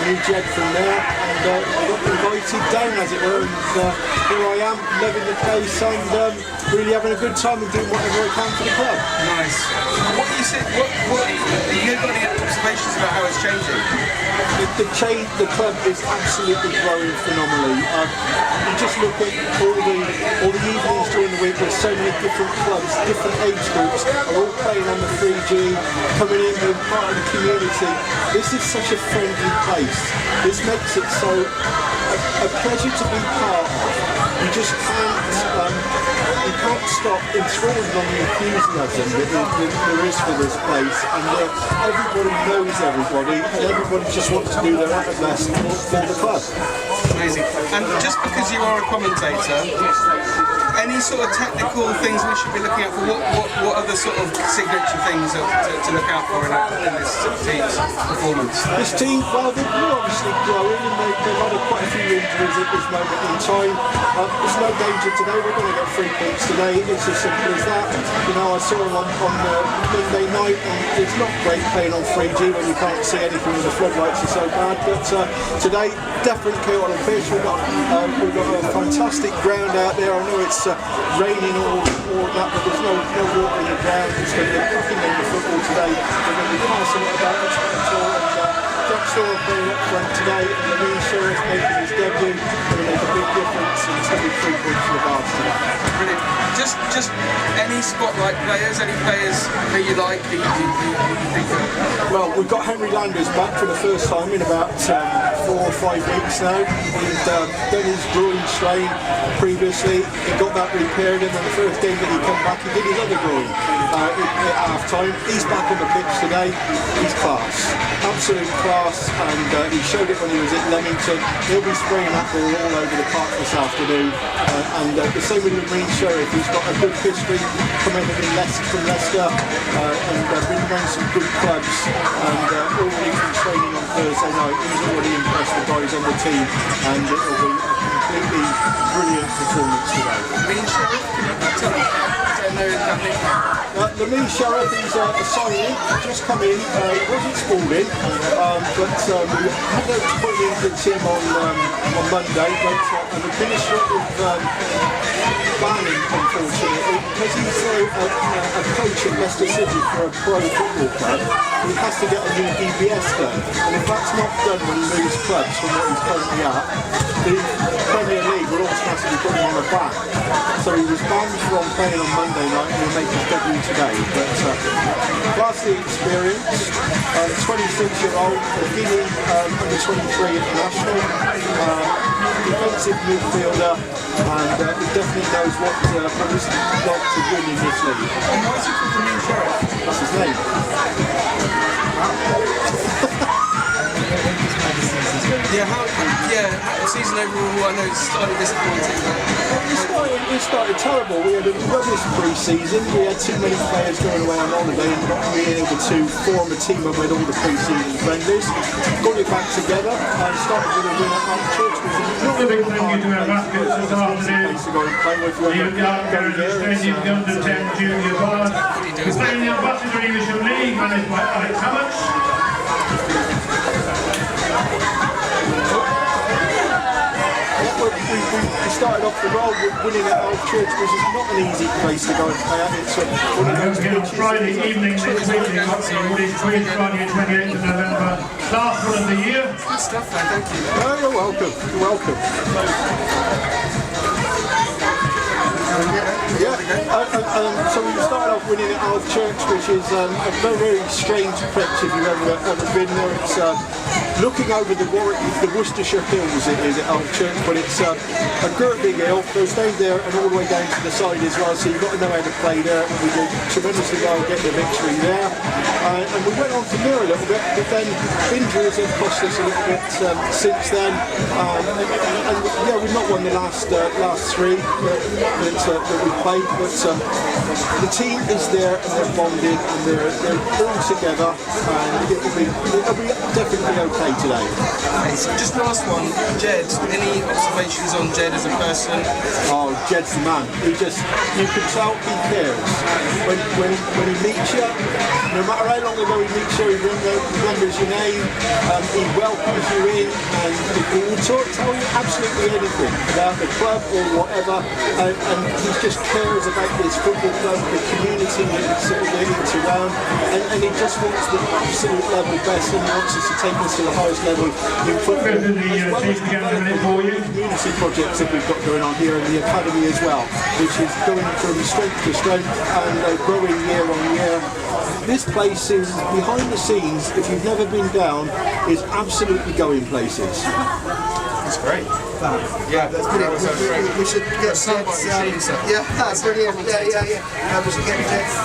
new Jed from there, and got invited down, as it were, and here I am, loving the place and really having a good time and doing whatever I can for the club. Nice. What you said? What have you got any observations about how it's changing? The club is absolutely growing phenomenally. You just look at all the evenings during the week. There's so many different clubs, different age groups are all playing on the 3G, coming in, being part of the community. This is such a friendly place. This makes it so a pleasure to be part of. You just can't stop enthralled on the enthusiasm that there is for this place, and everybody knows everybody, and everybody just wants to do their utmost for the club. Amazing. And just because you are a commentator, any sort of technical things we should be looking out for? What are the sort of signature things to look out for in this team's performance? This team, well, they're obviously growing, and they've had quite a few injuries at this moment in time. There's no danger today. We're going to get 3 points today. It's as simple as that. You know, I saw them on Monday night, and it's not great playing on 3G when you can't see anything when the floodlights are so bad. But today, definitely clear on the pitch. We've got a fantastic ground out there. I know it's raining or that, but there's no water in the ground. It's going to be looking in the football today. We're going to be passing it about much more. Jack Storr playing up front today, and the Leiston is making his debut. Going to make a big difference, and it's going to be 3 points for the Bards today. Brilliant. Just any spotlight players, any players that you like, that you think of? Well, we've got Henry Landers back for the first time in about 4 or 5 weeks now. He's done his groin strain previously. He got that repaired, and then the first game that he came back, he did his other groin at half time. He's back on the pitch today. He's class, absolute class, and he showed it when he was at Leamington. He'll be spraying that ball all over the park this afternoon. And the same with Marine Sheriff. He's got a good history coming in from Leicester, and been around some good clubs, and already been training on Thursday night. He's already impressed the guys on the team, and it will be a completely brilliant performance today. Marine Sheriff, can you tell me? I don't know nothing. The Marine Sheriff is a signing, just come in. He wasn't Spalding, but we had to put him into the team on Monday, but an administrative banning, unfortunately, because he's a coach at Leicester City for a pro football club. He has to get a new DBS done, and if that's not done when he moves clubs from what he's currently at, the Premier League will automatically put him on the ban. So he was banned from playing on Monday night, and he'll make his debut today. But vastly experienced, 26-year-old, Guinea under-23 international, defensive midfielder, and he definitely knows what he's got to win in this league. And why is he called the Marine Sheriff? That's his name. Season overall, I know it's slightly disappointing. It started terrible. We had a rubbish pre-season. We had too many players going away on holiday and not being able to form a team with all the pre-season friendlies. Got it back together and started with a win at Mount Church, which is not a real hard place to go and play with. You've got representing the under-10 junior Bards. We're playing the Ambassador English League, managed by Alex Hammocks. We started off the road with winning at Old Church, which is not an easy place to go and play at. It's one of those on Friday evening this week, we've got the Woodish Quiz, Friday 28th of November. Last one of the year. Good stuff, man. Thank you. No, you're welcome. You're welcome. So we started off winning at Old Church, which is a very, very strange pitch if you've ever been there. It's looking over the Worcestershire hills, it is at Old Church, but it's a great big hill, goes down there and all the way down to the side as well, so you've got to know how to play there. We did tremendously well get the victory there, and we went on from there a little bit, but then injuries have cost us a little bit since then, and yeah, we've not won the last 3 that we played, but the team is there and they're bonded and they're all together, and it'll be definitely okay day today. Okay, so just last one, Jed. Any observations on Jed as a person? Oh, Jed's the man. You can tell he cares. When he meets you, no matter how long ago he meets you, he remembers your name, he welcomes you in, and he will tell you absolutely anything about the club or whatever, and he just cares about this football club, the community that it's sort of in and around, and he just wants the absolute level best, and he wants us to take us to the highest level in football, as well as the community projects that we've got going on here in the academy as well, which is going from strength to strength and growing year on year. This place is, behind the scenes, if you've never been down, is absolutely going places. That's great. Yeah, that's brilliant. We should get Jed's, yeah, that's brilliant. Yeah. We should get Jed's.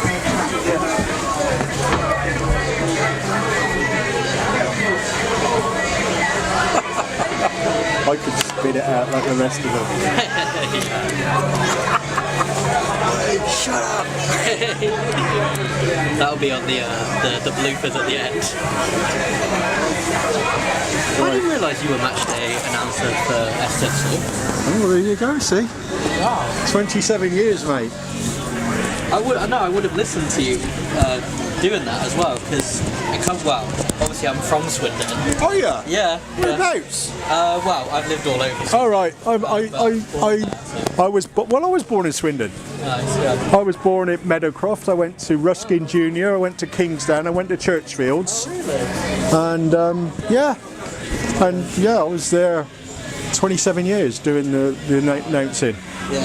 I could spit it out like the rest of them. Shut up! That'll be on the bloopers at the end. I didn't realise you were matchday announcer for SSL. Oh, well, there you go, see? Wow. 27 years, mate. I would have listened to you doing that as well, because it comes, well, obviously I'm from Swindon. Oh, yeah? Yeah. Whereabouts? Well, I've lived all over Swindon. All right. I was born in Swindon. Nice, yeah. I was born at Meadowcroft. I went to Ruskin Junior. I went to Kingsdown. I went to Churchfields. And I was there 27 years doing the announcing. Yeah, I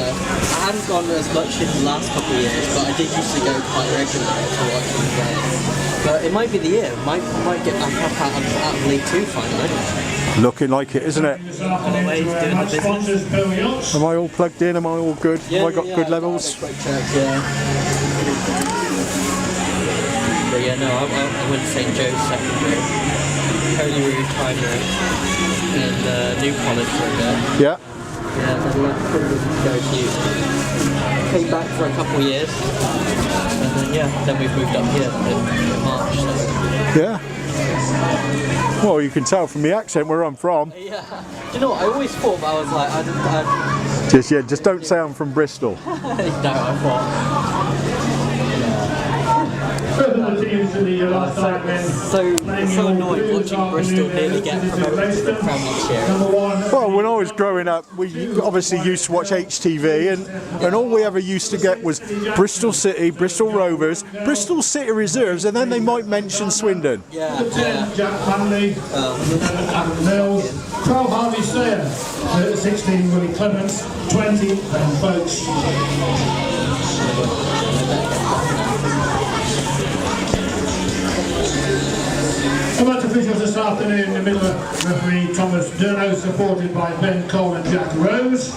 haven't gone as much in the last couple of years, but I did used to go quite regularly to watch the games. But it might be the year. Might get back up out of League 2 finally. Looking like it, isn't it? Always doing the business. Am I all plugged in? Am I all good? Yeah, Have I got good levels? But yeah, no, I went to St Joe's Secondary, Holyrood Primary, and New College for a bit. Yeah. Yeah, then left to came back for a couple of years, and then we've moved up here in March. So. Yeah. Well, you can tell from the accent where I'm from. Yeah. Do you know what? I always thought, but I was like, Just don't say I'm from Bristol. no, I thought. So annoyed watching Bristol nearly get promoted to the Premiership. Well, when I was growing up, we obviously used to watch HTV, and all we ever used to get was Bristol City, Bristol Rovers, Bristol City Reserves, and then they might mention Swindon. Yeah. Jack Manley, 12 Harvey Sayer, 16 Willie Clements, 20 Ben Folks. About officials this afternoon in the middle of referee Thomas Durno, supported by Ben Cole and Jack Rose.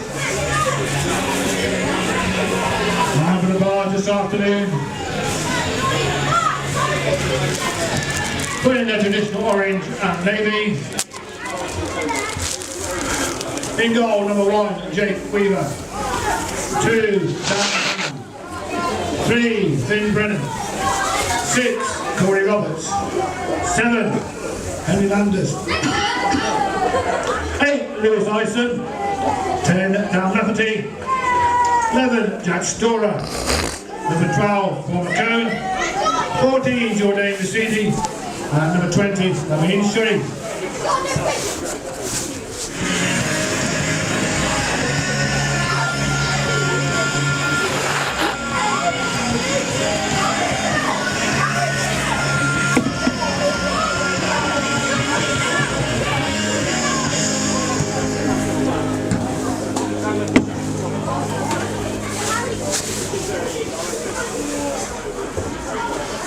And for the Bards this afternoon, putting their traditional orange and navy. In goal, number 1, Jake Weaver. 2, Dan Hammond. 3, Finn Brennan. 6, Corey Roberts. 7, Henry Landers. 8, Lewis Ison. 10, Dan Lafferty. 11, Jack Storer. Number 12, Paul McCone. 14, Jordan Vicini. And number 20, Lamine Shuri.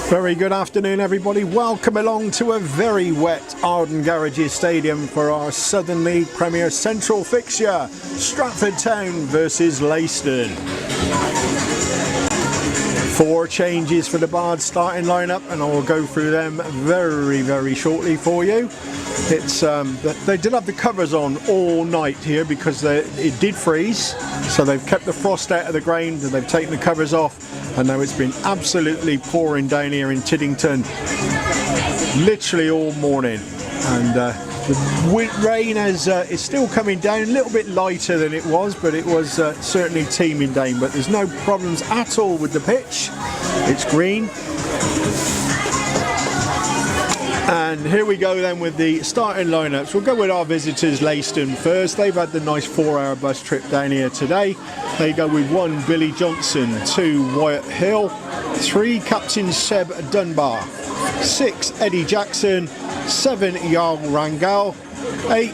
Very good afternoon, everybody. Welcome along to a very wet Arden Garages Stadium for our Southern League Premier Central fixture, Stratford Town versus Leiston. 4 changes for the Bards starting lineup, and I will go through them very shortly for you. It's they did have the covers on all night here because it did freeze, so they've kept the frost out of the ground and they've taken the covers off, and now it's been absolutely pouring down here in Tiddington literally all morning. and the rain is still coming down, a little bit lighter than it was, but it was certainly teeming down. But there's no problems at all with the pitch. It's green. And here we go then with the starting lineups. We'll go with our visitors, Leiston, first. They've had the nice 4-hour bus trip down here today. They go with 1 Billy Johnson, 2 Wyatt Hill, 3 Captain Seb Dunbar, 6 Eddie Jackson, 7 Jarl Rangal, 8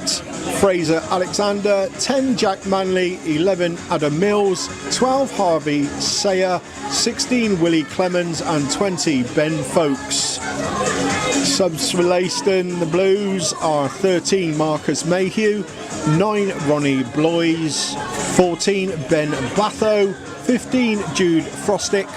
Fraser Alexander, 10 Jack Manley, 11 Adam Mills, 12 Harvey Sayer, 16 Willie Clemens and 20 Ben Folkes. Subs for Leiston, the Blues are 13 Marcus Mayhew, 9 Ronnie Bloys, 14 Ben Batho, 15 Jude Frostick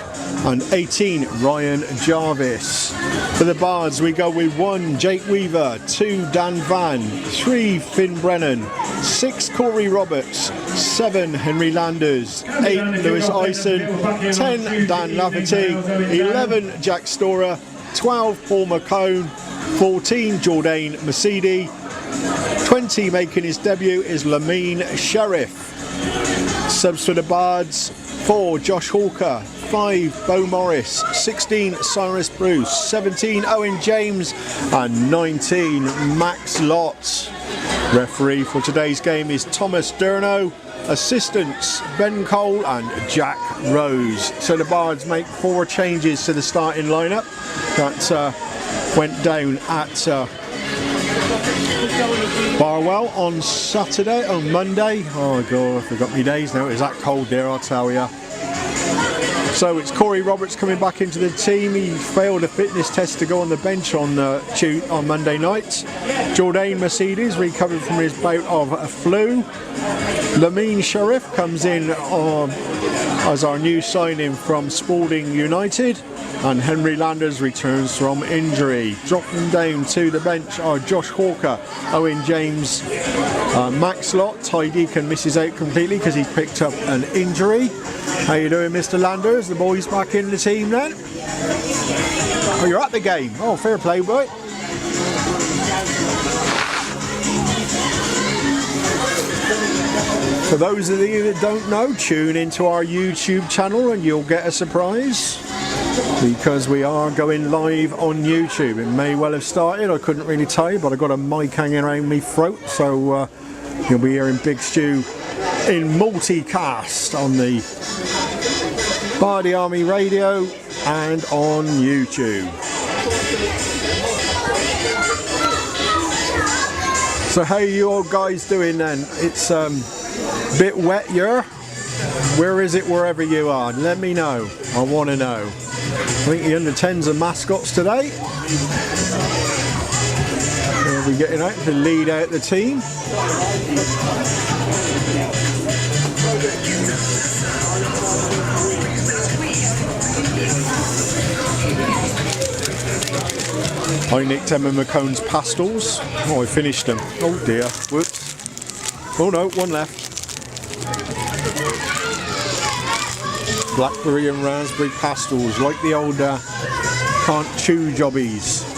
and 18 Ryan Jarvis. For the Bards we go with 1 Jake Weaver, 2 Dan Van, 3 Finn Brennan, 6 Corey Roberts, 7 Henry Landers, 8 Lewis Ison, 10 Dan Lafferty, 11 Jack Storer, 12 Paul McCone, 14 Jordan Masidi, 20 making his debut is Lamine Sheriff. Subs for the Bards: 4 Josh Hawker, 5 Bo Morris, 16 Cyrus Bruce, 17 Owen James and 19 Max Lott. Referee for today's game is Thomas Durno. Assistants Ben Cole and Jack Rose. So the Bards make 4 changes to the starting lineup that went down at Barwell on Monday. Oh god, I forgot my days now. It was that cold there, I'll tell you. So it's Corey Roberts coming back into the team. He failed a fitness test to go on the bench on Monday night. Jordan Mercedes recovered from his bout of a flu. Lamine Sheriff comes in as our new signing from Spalding United, and Henry Landers returns from injury. Dropping down to the bench are Josh Hawker, Owen James, Max Lott. Ty Deacon misses out completely because he picked up an injury. How you doing, Mr. Landers? The boys back in the team then? Oh, you're at the game. Oh, fair play, boy. For those of you that don't know, tune into our YouTube channel and you'll get a surprise, because we are going live on YouTube. It may well have started, I couldn't really tell you, but I've got a mic hanging around my throat, so you'll be hearing Big Stu in multicast on the Bardy Army Radio and on YouTube. So how you all guys doing then? It's bit wet here. Where is it wherever you are? Let me know. I want to know. I think the under-10s are mascots today. They'll be getting out to lead out the team. I nicked Emma McCone's pastels. Oh, I finished them. Oh dear. Whoops. Oh no, one left. Blackberry and raspberry pastels, like the old can't chew jobbies.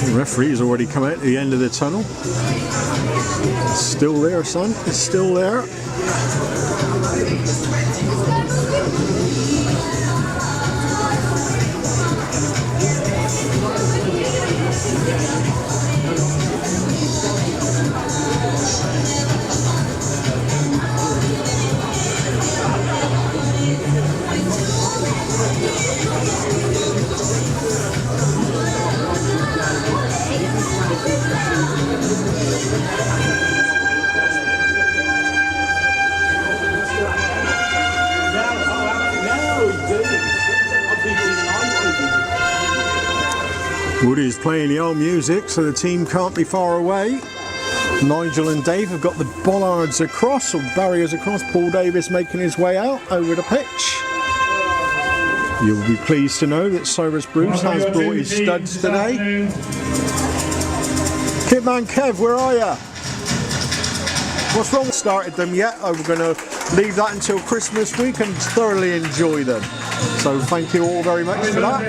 The referee's already come out at the end of the tunnel. It's still there, son. It's still there. Woody's playing the old music, so the team can't be far away. Nigel and Dave have got the bollards across, or barriers across. Paul Davis making his way out over the pitch. You'll be pleased to know that Cyrus Bruce has brought his studs today. Kitman Kev, where are ya? What's wrong? Started them yet? I'm going to leave that until Christmas week and thoroughly enjoy them. So thank you all very much for that.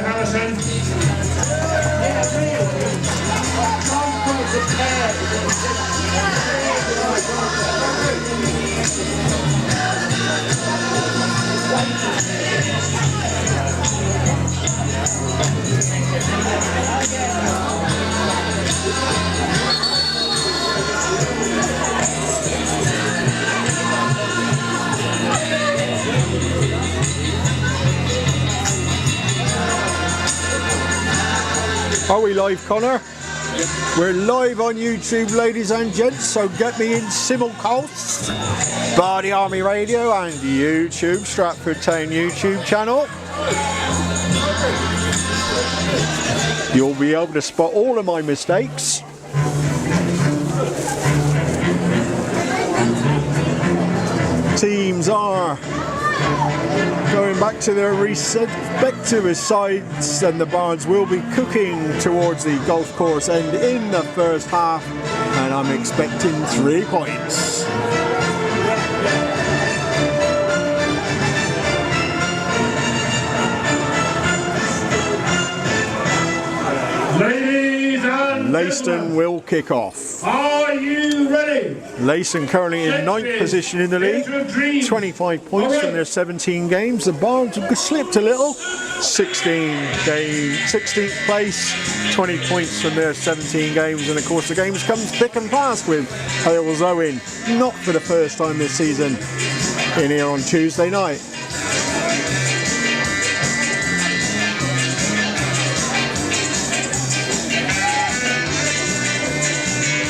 Are we live, Connor? Yep. We're live on YouTube, ladies and gents, so get me in simulcast. Bardy Army Radio and YouTube, Stratford Town YouTube channel. You'll be able to spot all of my mistakes. Teams are going back to their respective sides, and the Bards will be cooking towards the golf course end in the first half, and I'm expecting 3 points. Ladies and Leiston will kick off. are you ready? Leiston currently in 9th position in the league, 25 points from their 17 games. The Bards have slipped a little, 16th place, 20 points from their 17 games, and of course the games come thick and fast with Hales Owen, not for the first time this season, in here on Tuesday night.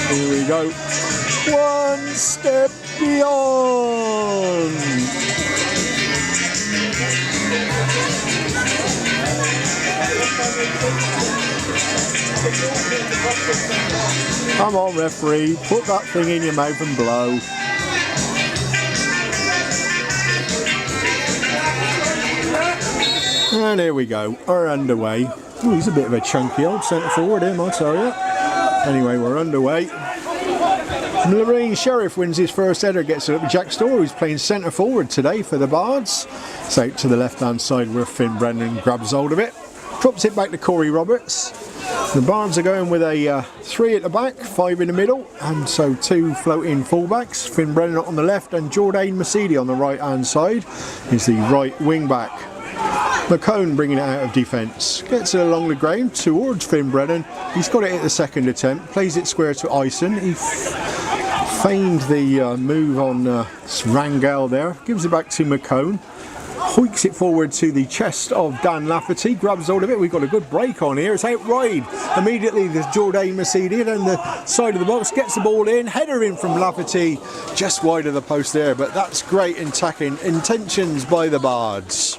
Here we go. One step beyond. Come on, referee. Put that thing in your mouth and blow. And here we go. We're underway. Ooh, he's a bit of a chunky old centre forward, him, I'll tell you. Anyway, we're underway. Lorraine Sheriff wins his first header, gets it up to Jack Storr, who's playing centre forward today for the Bards. It's out to the left hand side where Finn Brennan grabs hold of it. Drops it back to Corey Roberts. The Bards are going with a 3 at the back, 5 in the middle, and so 2 floating fullbacks. Finn Brennan on the left and Jordan Mercedes on the right hand side is the right wing back. McCone bringing it out of defence, gets it along the ground towards Finn Brennan. He's got it at the second attempt, plays it square to Ison. He feigned the move on Rangel there, gives it back to McCone, hoiks it forward to the chest of Dan Lafferty, grabs hold of it. We've got a good break on here, it's out wide. Immediately there's Jordan Mercedes on the side of the box, gets the ball in, header in from Lafferty, just wide of the post there, but that's great attacking intentions by the Bards.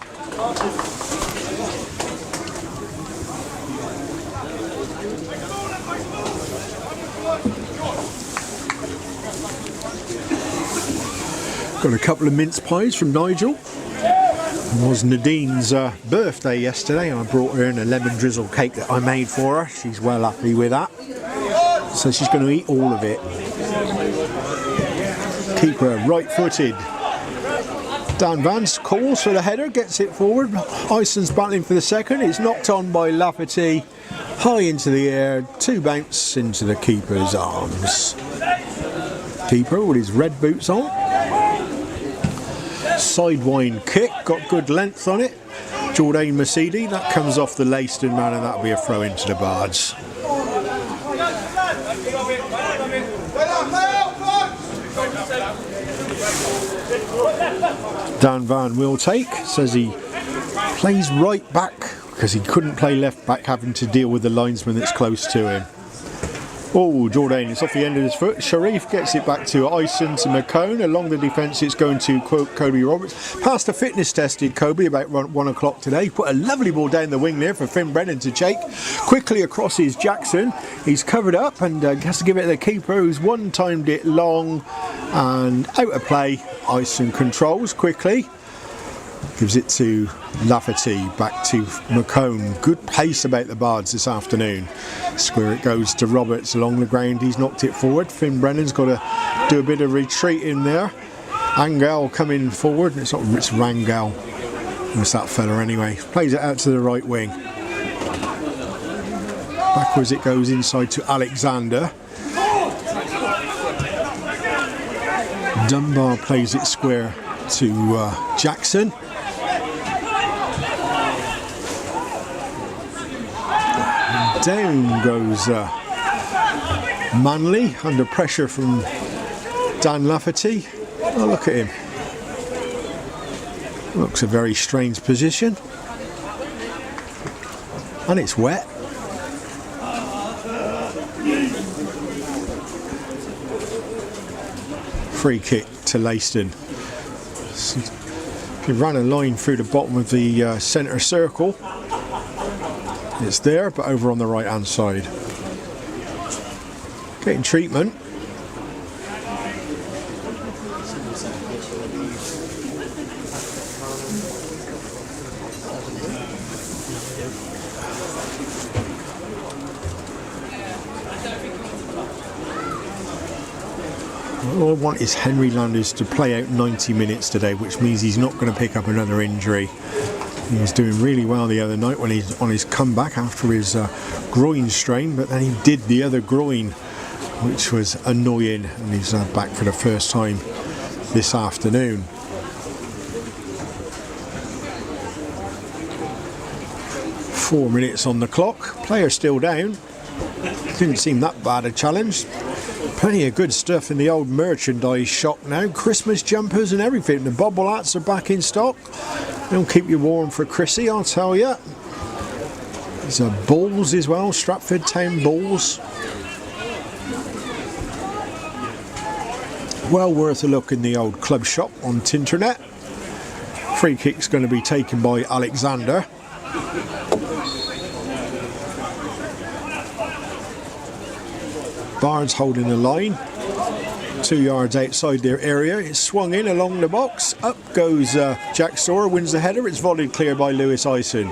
Got a couple of mince pies from Nigel. It was Nadine's birthday yesterday, and I brought her in a lemon drizzle cake that I made for her. She's well happy with that, so she's going to eat all of it. Keep her right-footed. Dan Vance calls for the header, gets it forward. Ison's battling for the second. It's knocked on by Lafferty, high into the air, 2 bounce into the keeper's arms. Keeper with his red boots on. Sidewind kick, got good length on it. Jordan Mercedes, that comes off the Leiston man, and that'll be a throw into the Bards. Dan Van will take, says he plays right back because he couldn't play left back, having to deal with the linesman that's close to him. Oh, Jordan, it's off the end of his foot. Sharif gets it back to Ison to McCone. Along the defence, it's going to Kobe Roberts. Passed a fitness test, did Kobe, about 1 o'clock today. Put a lovely ball down the wing there for Finn Brennan to take. Quickly across is Jackson. He's covered up and has to give it to the keeper, who's one-timed it long and out of play. Ison controls quickly. Gives it to Lafferty, back to McCone. Good pace about the Bards this afternoon. Square it goes to Roberts along the ground. He's knocked it forward. Finn Brennan's got to do a bit of retreat in there. Angel coming forward. It's Rangel. What's that fella anyway? Plays it out to the right wing. Backwards it goes inside to Alexander. Dunbar plays it square to Jackson. Down goes Manley under pressure from Dan Lafferty. Oh, look at him. Looks a very strange position. And it's wet. Free kick to Leiston. If you ran a line through the bottom of the centre circle, it's there, but over on the right hand side. Getting treatment. All I want is Henry Landers to play out 90 minutes today, which means he's not going to pick up another injury. He was doing really well the other night when he's on his comeback after his groin strain, but then he did the other groin, which was annoying, and he's back for the first time this afternoon. Four minutes on the clock. Player still down. Didn't seem that bad a challenge. Plenty of good stuff in the old merchandise shop now. Christmas jumpers and everything. The bobble hats are back in stock. They'll keep you warm for Chrissy, I'll tell you. There's balls as well, Stratford Town balls. Well worth a look in the old club shop on Tinternet. Free kick's going to be taken by Alexander. Bards holding the line. 2 yards outside their area. It's swung in along the box. Up goes Jack Storer, wins the header. It's volleyed clear by Lewis Ison.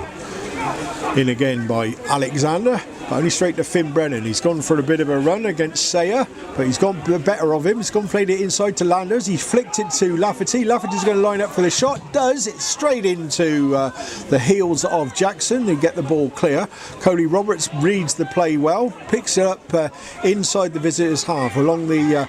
In again by Alexander, but only straight to Finn Brennan. He's gone for a bit of a run against Sayer, but he's gone the better of him. He's gone played it inside to Landers. He's flicked it to Lafferty. Lafferty's going to line up for the shot. Does. It's straight into the heels of Jackson. They get the ball clear. Cody Roberts reads the play well, picks it up inside the visitors' half. Along the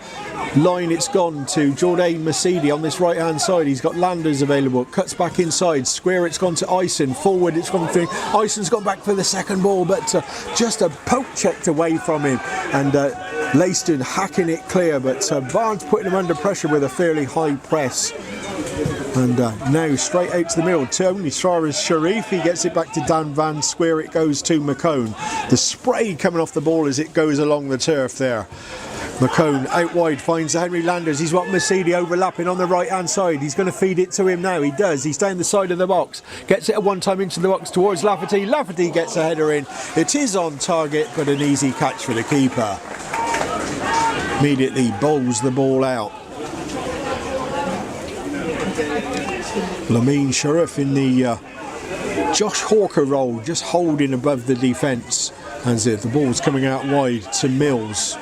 line it's gone to Jordan Mercedes on this right hand side. He's got Landers available, cuts back inside, square it's gone to Ison, forward it's gone through. Ison's gone back for the second ball, but just a poke checked away from him, and Leiston hacking it clear, but Bards putting him under pressure with a fairly high press. And now straight out to the middle, Tony Suarez Sharif, he gets it back to Dan Van, square it goes to McCone. The spray coming off the ball as it goes along the turf there. McCone out wide finds Henry Landers. He's got Mercedes overlapping on the right hand side. He's going to feed it to him now. He does. He's down the side of the box. Gets it at one time into the box towards Lafferty. Lafferty gets a header in. It is on target, but an easy catch for the keeper. Immediately bowls the ball out. Lamine Sheriff in the Josh Hawker role, just holding above the defence as if the ball's coming out wide to Mills.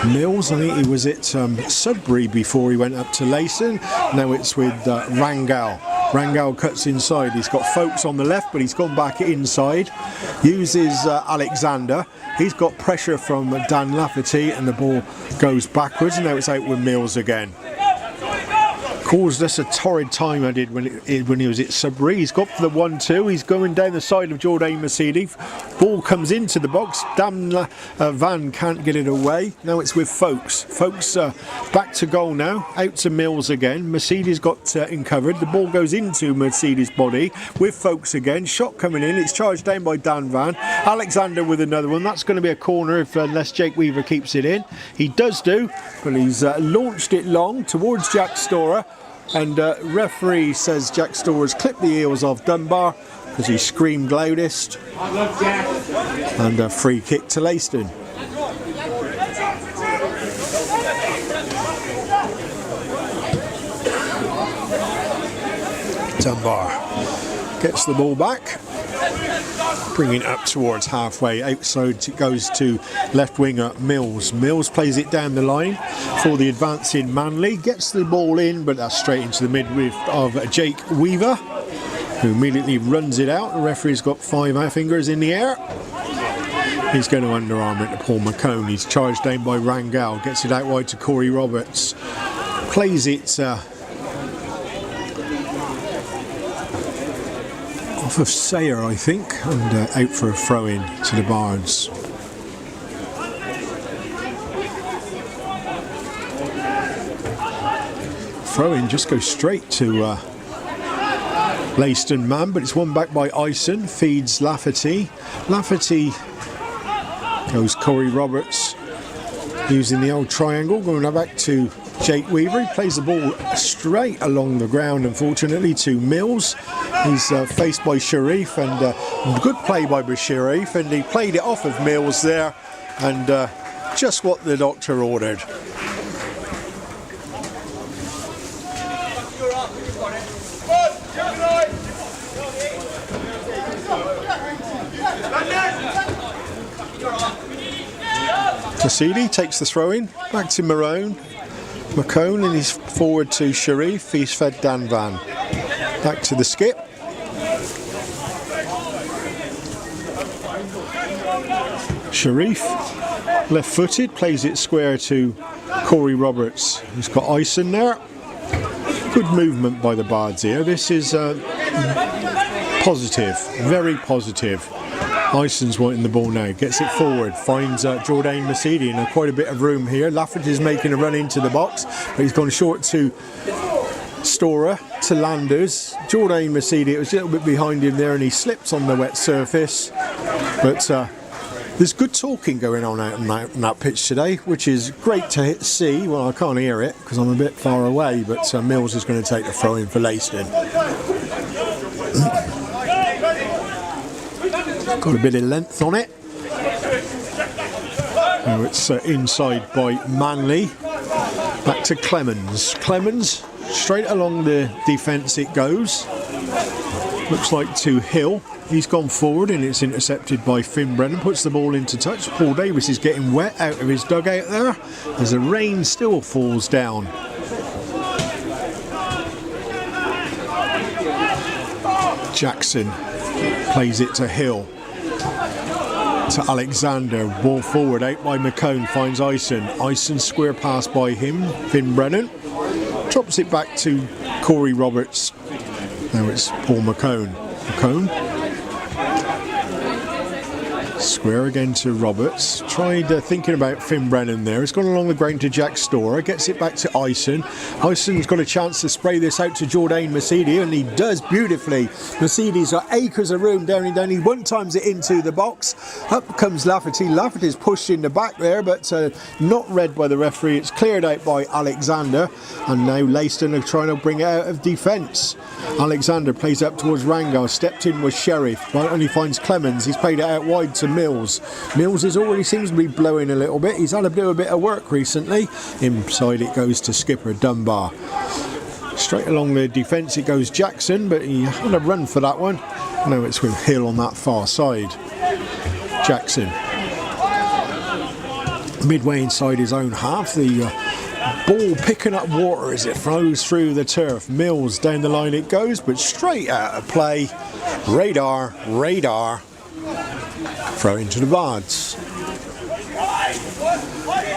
Mills, I think he was at Sudbury before he went up to Leiston. Now it's with Rangel. Rangel cuts inside. He's got Folks on the left, but he's gone back inside. Uses Alexander. He's got pressure from Dan Lafferty, and the ball goes backwards. And now it's out with Mills again. Caused us a torrid time, I did, when he was at Sudbury. He's got for the 1-2. He's going down the side of Jordan Mercedes. Ball comes into the box. Dan Van can't get it away. Now it's with Folks. Folks back to goal now. Out to Mills again. Mercedes got in covered. The ball goes into Mercedes' body with Folks again. Shot coming in. It's charged down by Dan Van. Alexander with another one. That's going to be a corner unless Jake Weaver keeps it in. He does do, but he's launched it long towards Jack Storer. And referee says Jack Storer's clipped the heels of Dunbar as he screamed loudest. And a free kick to Leiston. Dunbar. Gets the ball back. Bringing it up towards halfway. Outside it goes to left winger Mills. Mills plays it down the line for the advancing Manley. Gets the ball in, but that's straight into the midriff of Jake Weaver, who immediately runs it out. The referee's got 5 fingers in the air. He's going to underarm it to Paul McCone. He's charged down by Rangel. Gets it out wide to Corey Roberts. Plays it off of Sayer, I think, and out for a throw-in to the Bards. Throw-in just goes straight to Leiston man, but it's won back by Ison. Feeds Lafferty. Lafferty goes Corey Roberts using the old triangle, going back to Jake Weaver. He plays the ball straight along the ground, unfortunately, to Mills. He's faced by Sharif, and good play by Sharif, and he played it off of Mills there, and just what the doctor ordered. Tassili takes the throw-in, back to McCone, and he's forward to Sharif. He's fed Dan Van. Back to the skip. Sharif, left-footed, plays it square to Corey Roberts. He's got Ison there. Good movement by the Bards here. This is positive, very positive. Ison's wanting the ball now, gets it forward, finds Jordan Mercedes in quite a bit of room here. Lafferty is making a run into the box, but he's gone short to Storer, to Landers. Jordan Mercedes was a little bit behind him there, and he slips on the wet surface. But there's good talking going on out on that pitch today, which is great to see. Well, I can't hear it because I'm a bit far away, but Mills is going to take the throw in for Leiston. Got a bit of length on it. Now it's inside by Manley. Back to Clemens. Clemens, straight along the defence it goes. Looks like to Hill. He's gone forward and it's intercepted by Finn Brennan. Puts the ball into touch. Paul Davis is getting wet out of his dugout there as the rain still falls down. Jackson plays it to Hill. To Alexander, ball forward, out by McCone, finds Ison. Ison square pass by him, Finn Brennan. Drops it back to Corey Roberts. Now it's Paul McCone. McCone. Square again to Roberts. Tried thinking about Finn Brennan there. He's gone along the ground to Jack Storer. Gets it back to Ison. Ison's got a chance to spray this out to Jordan Mercedes, and he does beautifully. Mercedes got acres of room down. He one-times it into the box. Up comes Lafferty. Lafferty's pushed in the back there, but not read by the referee. It's cleared out by Alexander, and now Leiston are trying to bring it out of defence. Alexander plays up towards Rangel. Stepped in with Sheriff, but only finds Clemens. He's played it out wide to Mills. Mills already seems to be blowing a little bit. He's had to do a bit of work recently. Inside it goes to skipper Dunbar. Straight along the defence it goes Jackson, but he had a run for that one. Now it's with Hill on that far side. Jackson. Midway inside his own half. The ball picking up water as it flows through the turf. Mills down the line it goes, but straight out of play. Radar. Throw into the Bards.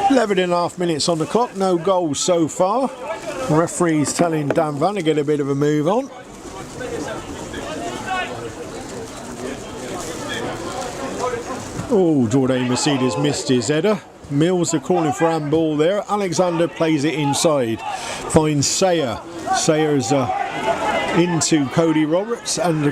11.5 minutes on the clock, no goals so far. The referee's telling Dan Van to get a bit of a move on. Oh, Jordan Mercedes missed his header. Mills are calling for handball there. Alexander plays it inside. Finds Sayer. Sayer's into Cody Roberts, and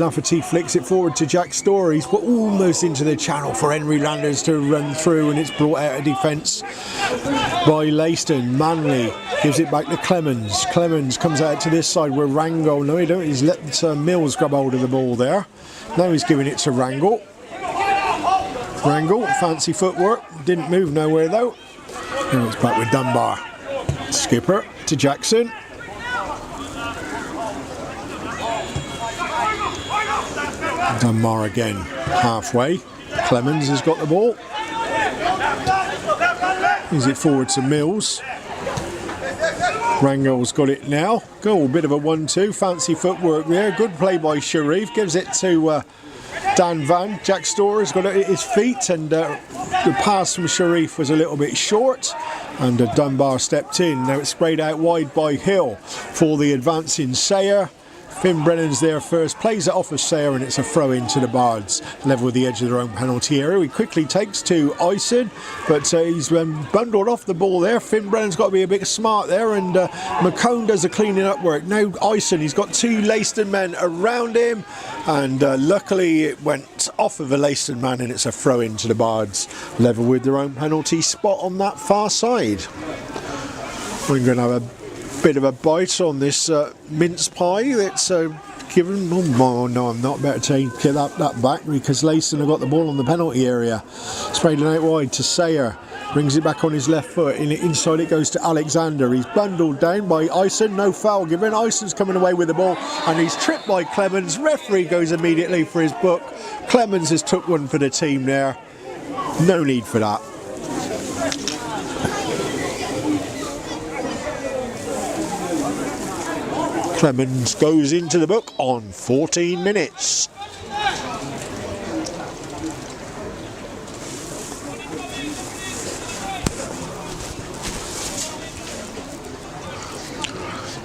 Lafferty flicks it forward to Jack Storer. He's put almost into the channel for Henry Landers to run through, and it's brought out of defence by Leiston. Manley gives it back to Clemens. Clemens comes out to this side where Rangel, no he don't, he's let Mills grab hold of the ball there. Now he's giving it to Rangel. Rangel, fancy footwork, didn't move nowhere though. Now it's back with Dunbar. Skipper to Jackson. Dunbar again, halfway. Clemens has got the ball. Is it forward to Mills? Rangel's got it now. Goal, bit of a 1-2. Fancy footwork there. Good play by Sharif. Gives it to Dan Van. Jack Storer's got it at his feet, and the pass from Sharif was a little bit short, and Dunbar stepped in. Now it's sprayed out wide by Hill for the advancing Sayer. Finn Brennan's there first, plays it off of Sayer, and it's a throw into the Bards, level with the edge of their own penalty area. He quickly takes to Ison, but he's bundled off the ball there. Finn Brennan's got to be a bit smart there, and McCone does the cleaning up work. Now Ison, he's got two Leiston men around him, and luckily it went off of a Leiston man, and it's a throw into the Bards, level with their own penalty spot on that far side. We're going to have a bit of a bite on this mince pie that's given. Oh no, I'm not. Better take that back, because Leiston have got the ball on the penalty area. Sprayed it out wide to Sayer. Brings it back on his left foot. Inside it goes to Alexander. He's bundled down by Ison. No foul given. Ison's coming away with the ball, and he's tripped by Clemens. Referee goes immediately for his book. Clemens has took one for the team there. No need for that. Clemens goes into the book on 14 minutes.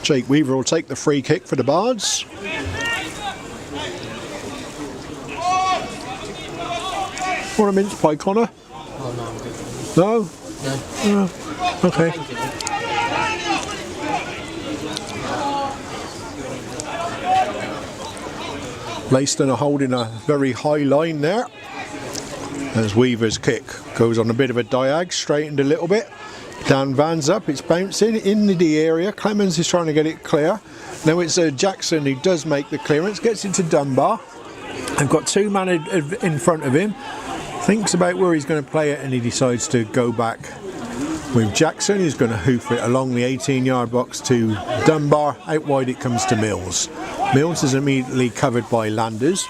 Jake Weaver will take the free kick for the Bards. Want a mince pie, Connor? Oh, no, I'm good. No? No. Oh, okay. Thank you. Leiston are holding a very high line there, as Weaver's kick goes on a bit of a diag, straightened a little bit. Dan Van's up, it's bouncing in the area. Clemens is trying to get it clear. Now it's Jackson who does make the clearance, gets into Dunbar, and got two men in front of him. Thinks about where he's going to play it, and he decides to go back with Jackson. He's going to hoof it along the 18-yard box to Dunbar. Out wide it comes to Mills. Mills is immediately covered by Landers.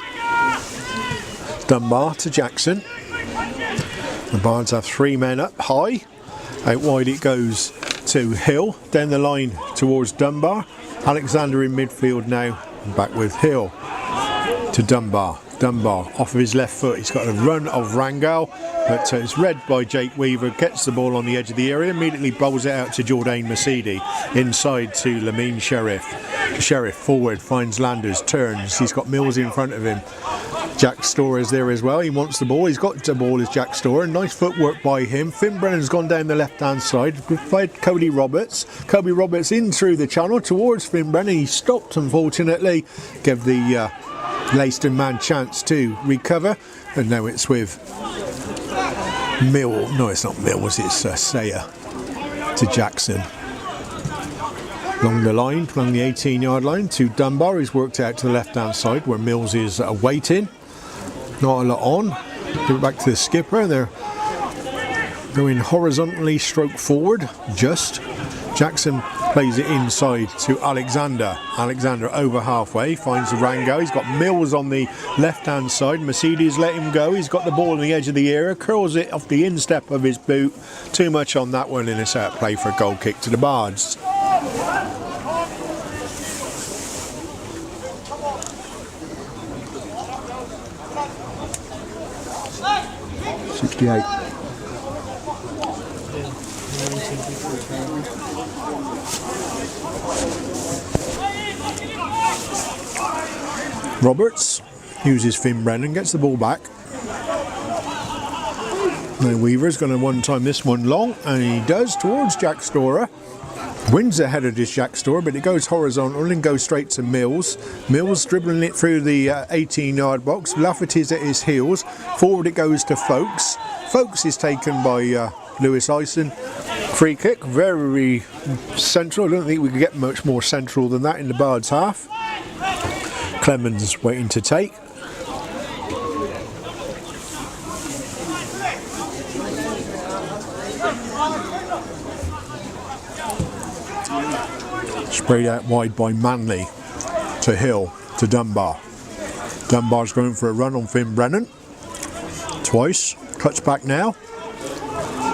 Dunbar to Jackson. The Bards have three men up high. Out wide it goes to Hill. Down the line towards Dunbar. Alexander in midfield now. Back with Hill to Dunbar. Dunbar off of his left foot. He's got a run of Rangel, but it's read by Jake Weaver. Gets the ball on the edge of the area. Immediately bowls it out to Jordan Masidi. Inside to Lamine Sheriff. Sheriff forward, finds Landers, turns. He's got Mills in front of him. Jack Storer's there as well. He wants the ball. He's got the ball as Jack Storer. Nice footwork by him. Finn Brennan's gone down the left-hand side. Played Cody Roberts. Cody Roberts in through the channel towards Finn Brennan. He stopped, unfortunately. Gave the Leiston man chance to recover. And now it's with Mill. No, it's not Mills. It's Sayer to Jackson. Along the line, along the 18-yard line to Dunbar, who's worked out to the left-hand side where Mills is waiting. Not a lot on. Give it back to the skipper. They're going horizontally, stroke forward, just. Jackson plays it inside to Alexander. Alexander over halfway, finds the Rango. He's got Mills on the left-hand side. Mercedes let him go. He's got the ball on the edge of the area, curls it off the instep of his boot. Too much on that one, and it's out play for a goal kick to the Bards. Roberts uses Finn Brennan, gets the ball back. Now Weaver's going to one-time this one long, and he does towards Jack Storer. Wins ahead of this Jack Storer, but it goes horizontal and goes straight to Mills. Mills dribbling it through the 18-yard box. Lafferty's at his heels. Forward it goes to Folkes. Folkes is taken by Lewis Ison. Free kick, very central. I don't think we could get much more central than that in the Bards half. Clemens waiting to take. Sprayed out wide by Manley to Hill to Dunbar. Dunbar's going for a run on Finn Brennan. Twice. Cuts back now.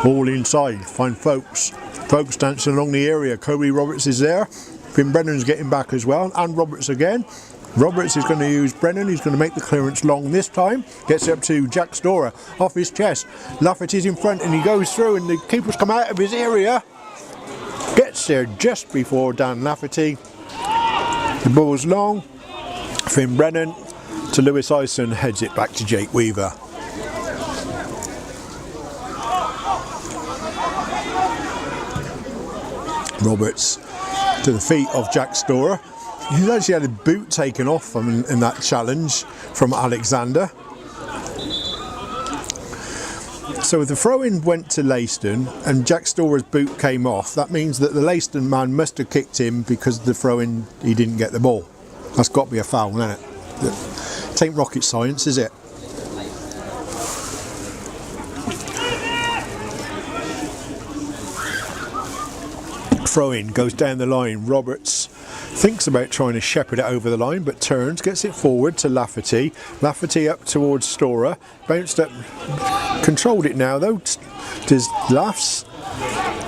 All inside. Find Folks. Folks dancing along the area. Kobe Roberts is there. Finn Brennan's getting back as well. And Roberts again. Roberts is going to use Brennan. He's going to make the clearance long this time. Gets up to Jack Storer. Off his chest. Lafferty's in front and he goes through and the keeper's come out of his area. Gets there just before Dan Lafferty. The ball's long. Finn Brennan to Lewis Ison. Heads it back to Jake Weaver. Roberts to the feet of Jack Storer. He's actually had a boot taken off him in that challenge from Alexander. So the throw-in went to Leiston and Jack Storer's boot came off. That means that the Leiston man must have kicked him because of the throw-in he didn't get the ball. That's got to be a foul, isn't it? It ain't rocket science, is it? Throw-in goes down the line. Roberts thinks about trying to shepherd it over the line, but turns, gets it forward to Lafferty. Lafferty up towards Storer. Bounced up, controlled it now though. Does Laffs.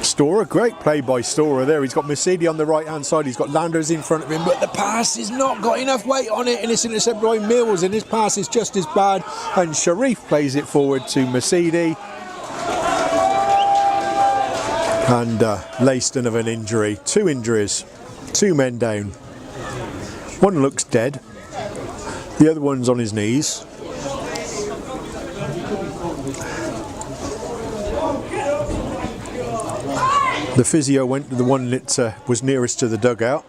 Storer, great play by Storer there. He's got Mercedes on the right hand side. He's got Landers in front of him, but the pass has not got enough weight on it, and it's intercepted by Mills, and his pass is just as bad. And Sharif plays it forward to Mercedes. And Leiston of an injury. 2 injuries. 2 men down. One looks dead. The other one's on his knees. The physio went to the one that was nearest to the dugout.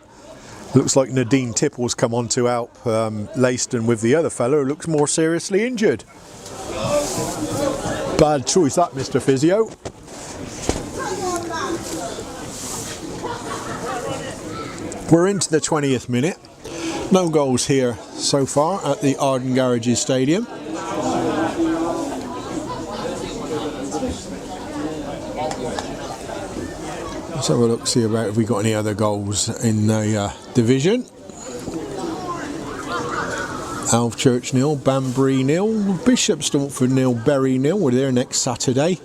Looks like Nadine Tipple's come on to help Leiston with the other fellow who looks more seriously injured. Bad choice that, Mr. Physio. We're into the 20th minute. No goals here so far at the Arden Garages Stadium. Let's have a look, see about if we got any other goals in the division. Alvechurch 0, Banbury 0, Bishop Stortford 0, Bury 0. We're there next Saturday.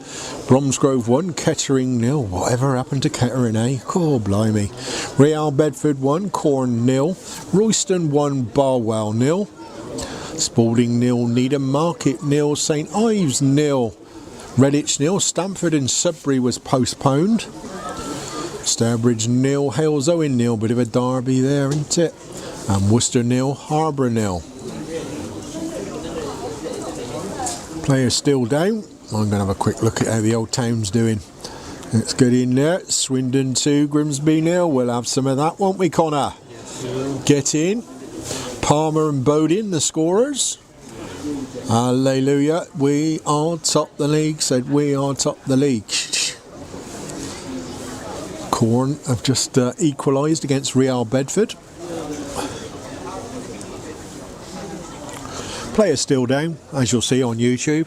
Bromsgrove 1, Kettering 0. Whatever happened to Kettering, eh? Oh, blimey. Real Bedford 1, Corn 0, Royston 1, Barwell 0, Spalding 0, Needham Market 0, St Ives 0, Redditch 0, Stamford and Sudbury was postponed. Stourbridge 0, Hales Owen 0, bit of a derby there, isn't it? And Worcester 0, Harbour 0. Players still down. I'm going to have a quick look at how the Old Town's doing. Let's get in there. Swindon 2, Grimsby 0. We'll have some of that, won't we, Connor? Yes, get in. Palmer and Bodin, the scorers. Hallelujah. We are top the league. Said we are top the league. Corn have just equalised against Real Bedford. Players still down, as you'll see on YouTube.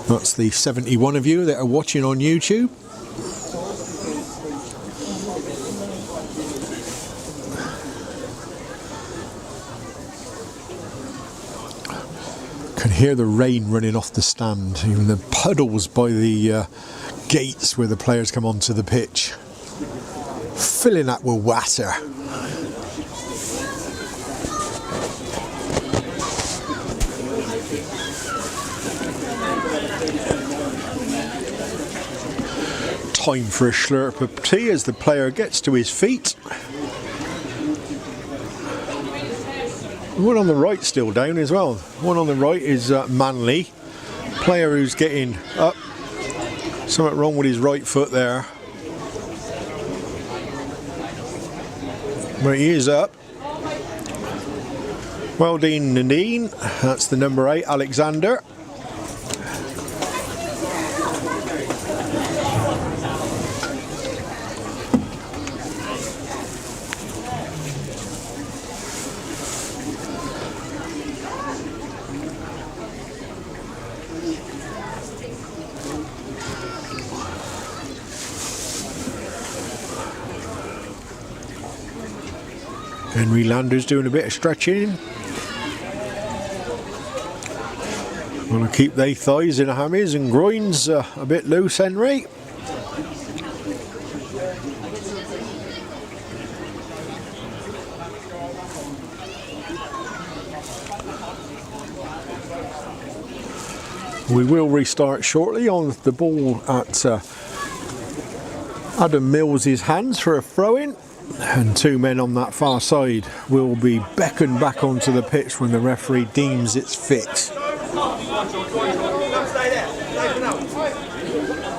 That's the 71 of you that are watching on YouTube. Can hear the rain running off the stand, even the puddles by the gates where the players come onto the pitch. Filling that with water. Time for a slurp of tea as the player gets to his feet. One on the right still down as well. One on the right is Manley. Player who's getting up. Something wrong with his right foot there. But he is up. Well done, Nadine. That's the number 8, Alexander. Henry Landers doing a bit of stretching. Want to keep their thighs in hammies and groins a bit loose, Henry. We will restart shortly on the ball at Adam Mills's hands for a throw-in, and two men on that far side will be beckoned back onto the pitch when the referee deems it's fit.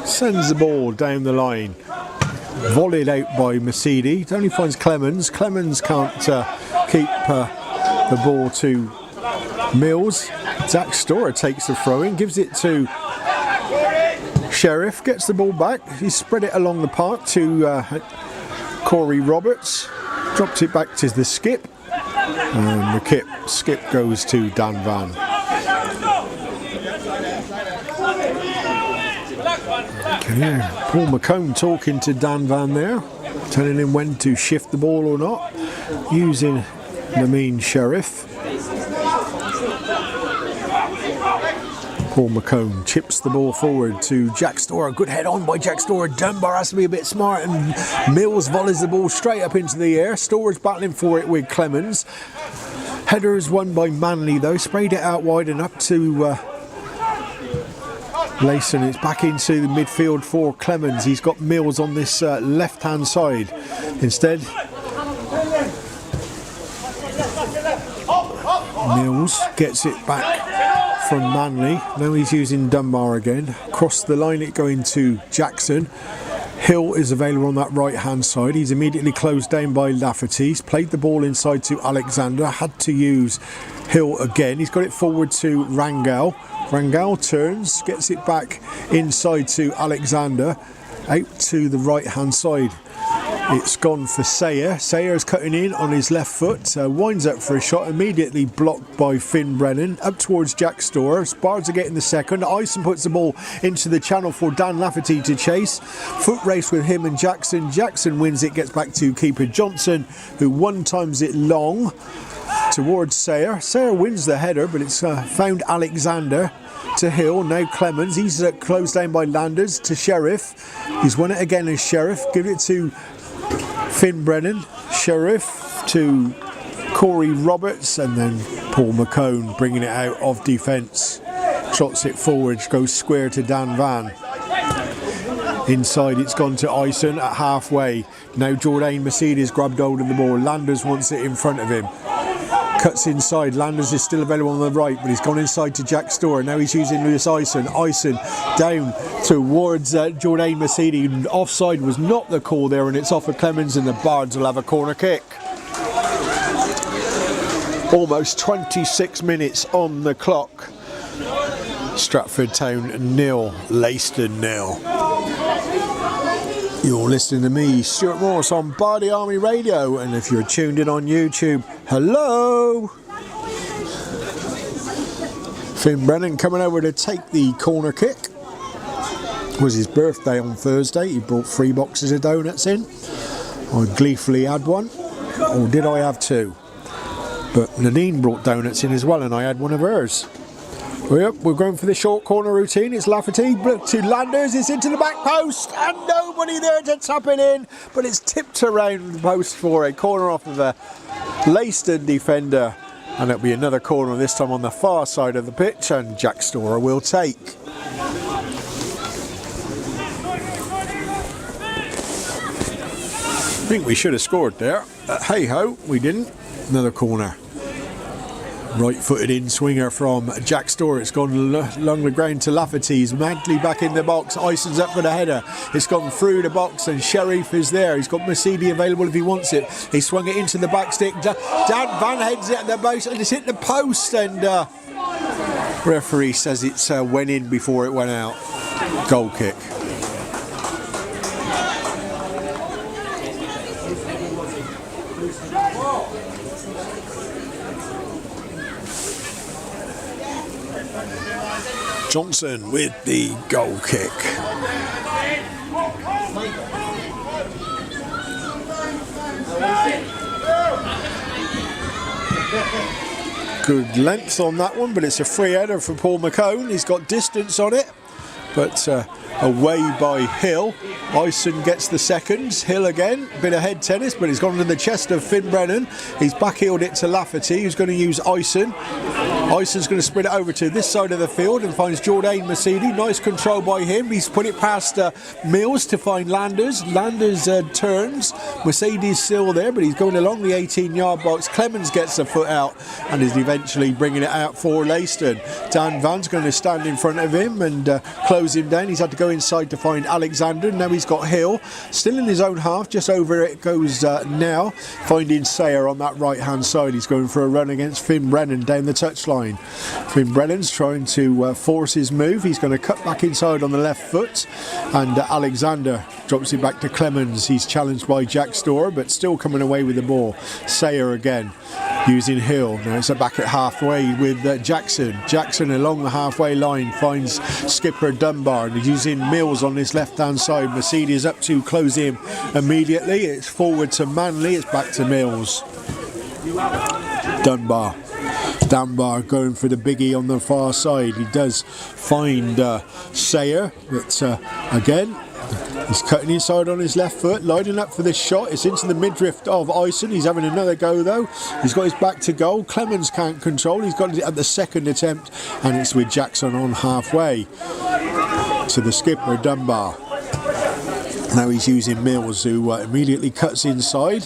Sends the ball down the line, volleyed out by Mercedes. It only finds Clemens. Clemens can't keep the ball to Mills. Zach Storer takes the throw in, gives it to Sheriff, gets the ball back. He spread it along the park to Corey Roberts, dropped it back to the skip, and the skip goes to Dan Van. Okay, Paul McComb talking to Dan Van there, telling him when to shift the ball or not, using the mean Sheriff. Paul McComb chips the ball forward to Jack Storer. Good head on by Jack Storer. Dunbar has to be a bit smart, and Mills volleys the ball straight up into the air. Storer's battling for it with Clemens. Header is won by Manley though. Sprayed it out wide and up to Leiston. It's back into the midfield for Clemens. He's got Mills on this left hand side. Instead, Mills gets it back from Manley. Now he's using Dunbar again. Across the line it going to Jackson. Hill is available on that right hand side. He's immediately closed down by Lafferty. He's played the ball inside to Alexander. Had to use Hill again. He's got it forward to Rangel. Rangel turns, gets it back inside to Alexander. Out to the right hand side. It's gone for Sayer. Sayer's cutting in on his left foot, winds up for a shot, immediately blocked by Finn Brennan. Up towards Jack Storer. Bards are getting the second. Ison puts the ball into the channel for Dan Lafferty to chase. Foot race with him and Jackson. Jackson wins it, gets back to keeper Johnson, who one times it long towards Sayer. Sayer wins the header, but it's found Alexander to Hill. Now Clemens. He's closed down by Landers to Sheriff. He's won it again as Sheriff. Give it to Finn Brennan. Sheriff to Corey Roberts, and then Paul McCone bringing it out of defence. Trots it forward, goes square to Dan Van. Inside it's gone to Ison at halfway. Now Jordan Mercedes grabbed hold of the ball. Landers wants it in front of him. Cuts inside. Landers is still available on the right, but he's gone inside to Jack Storer. Now he's using Lewis Ison. Ison down towards Jordan Mercedes. Offside was not the call there, and it's off of Clemens, and the Bards will have a corner kick. Almost 26 minutes on the clock. Stratford Town 0, Leiston 0. You're listening to me, Stuart Morris, on Bardy Army Radio, and if you're tuned in on YouTube, hello! Finn Brennan coming over to take the corner kick. It was his birthday on Thursday. He brought 3 boxes of donuts in. I gleefully had one, or did I have 2? But Nadine brought donuts in as well, and I had one of hers. Yep, we're going for the short corner routine. It's Lafferty to Landers. It's into the back post, and nobody there to tap it in. But it's tipped around the post for a corner off of a Leiston defender, and it'll be another corner this time on the far side of the pitch, and Jack Storer will take. I think we should have scored there. Hey ho, we didn't. Another corner. Right-footed in-swinger from Jack Storer. It's gone along the ground to Lafferty. He's madly back in the box. Ison's up for the header. It's gone through the box, and Sheriff is there. He's got Mercedes available if he wants it. He swung it into the back stick. Dan Van heads it at the post, and it's hit the post, and referee says it's went in before it went out. Goal kick. Johnson with the goal kick. Good length on that one, but it's a free header for Paul McCone. He's got distance on it, but away by Hill. Ison gets the seconds. Hill again, bit of head tennis, but he's gone to the chest of Finn Brennan. He's backheeled it to Lafferty, who's going to use Ison. Ison's going to spread it over to this side of the field and finds Jordan Mercedes. Nice control by him. He's put it past Mills to find Landers. Landers turns. Mercedes still there, but he's going along the 18-yard box. Clemens gets the foot out and is eventually bringing it out for Leiston. Dan Van's going to stand in front of him and close him down. He's had to go inside to find Alexander. Now he's got Hill still in his own half. Just over it goes now, finding Sayer on that right hand side. He's going for a run against Finn Brennan down the touchline. Finn Brennan's trying to force his move. He's going to cut back inside on the left foot, and Alexander drops it back to Clemens. He's challenged by Jack Storer, but still coming away with the ball. Sayer again using Hill. Now it's back at halfway with Jackson. Jackson along the halfway line finds skipper Dunbar, and he's using Mills on this left hand side. Mercedes up to close him immediately. It's forward to Manley. It's back to Mills. Dunbar going for the biggie on the far side. He does find Sayer, but again he's cutting inside on his left foot, lining up for this shot. It's into the midriff of Ison. He's having another go though. He's got his back to goal. Clemens can't control. He's got it at the second attempt, and it's with Jackson on halfway to the skipper Dunbar. Now he's using Mills, who immediately cuts inside,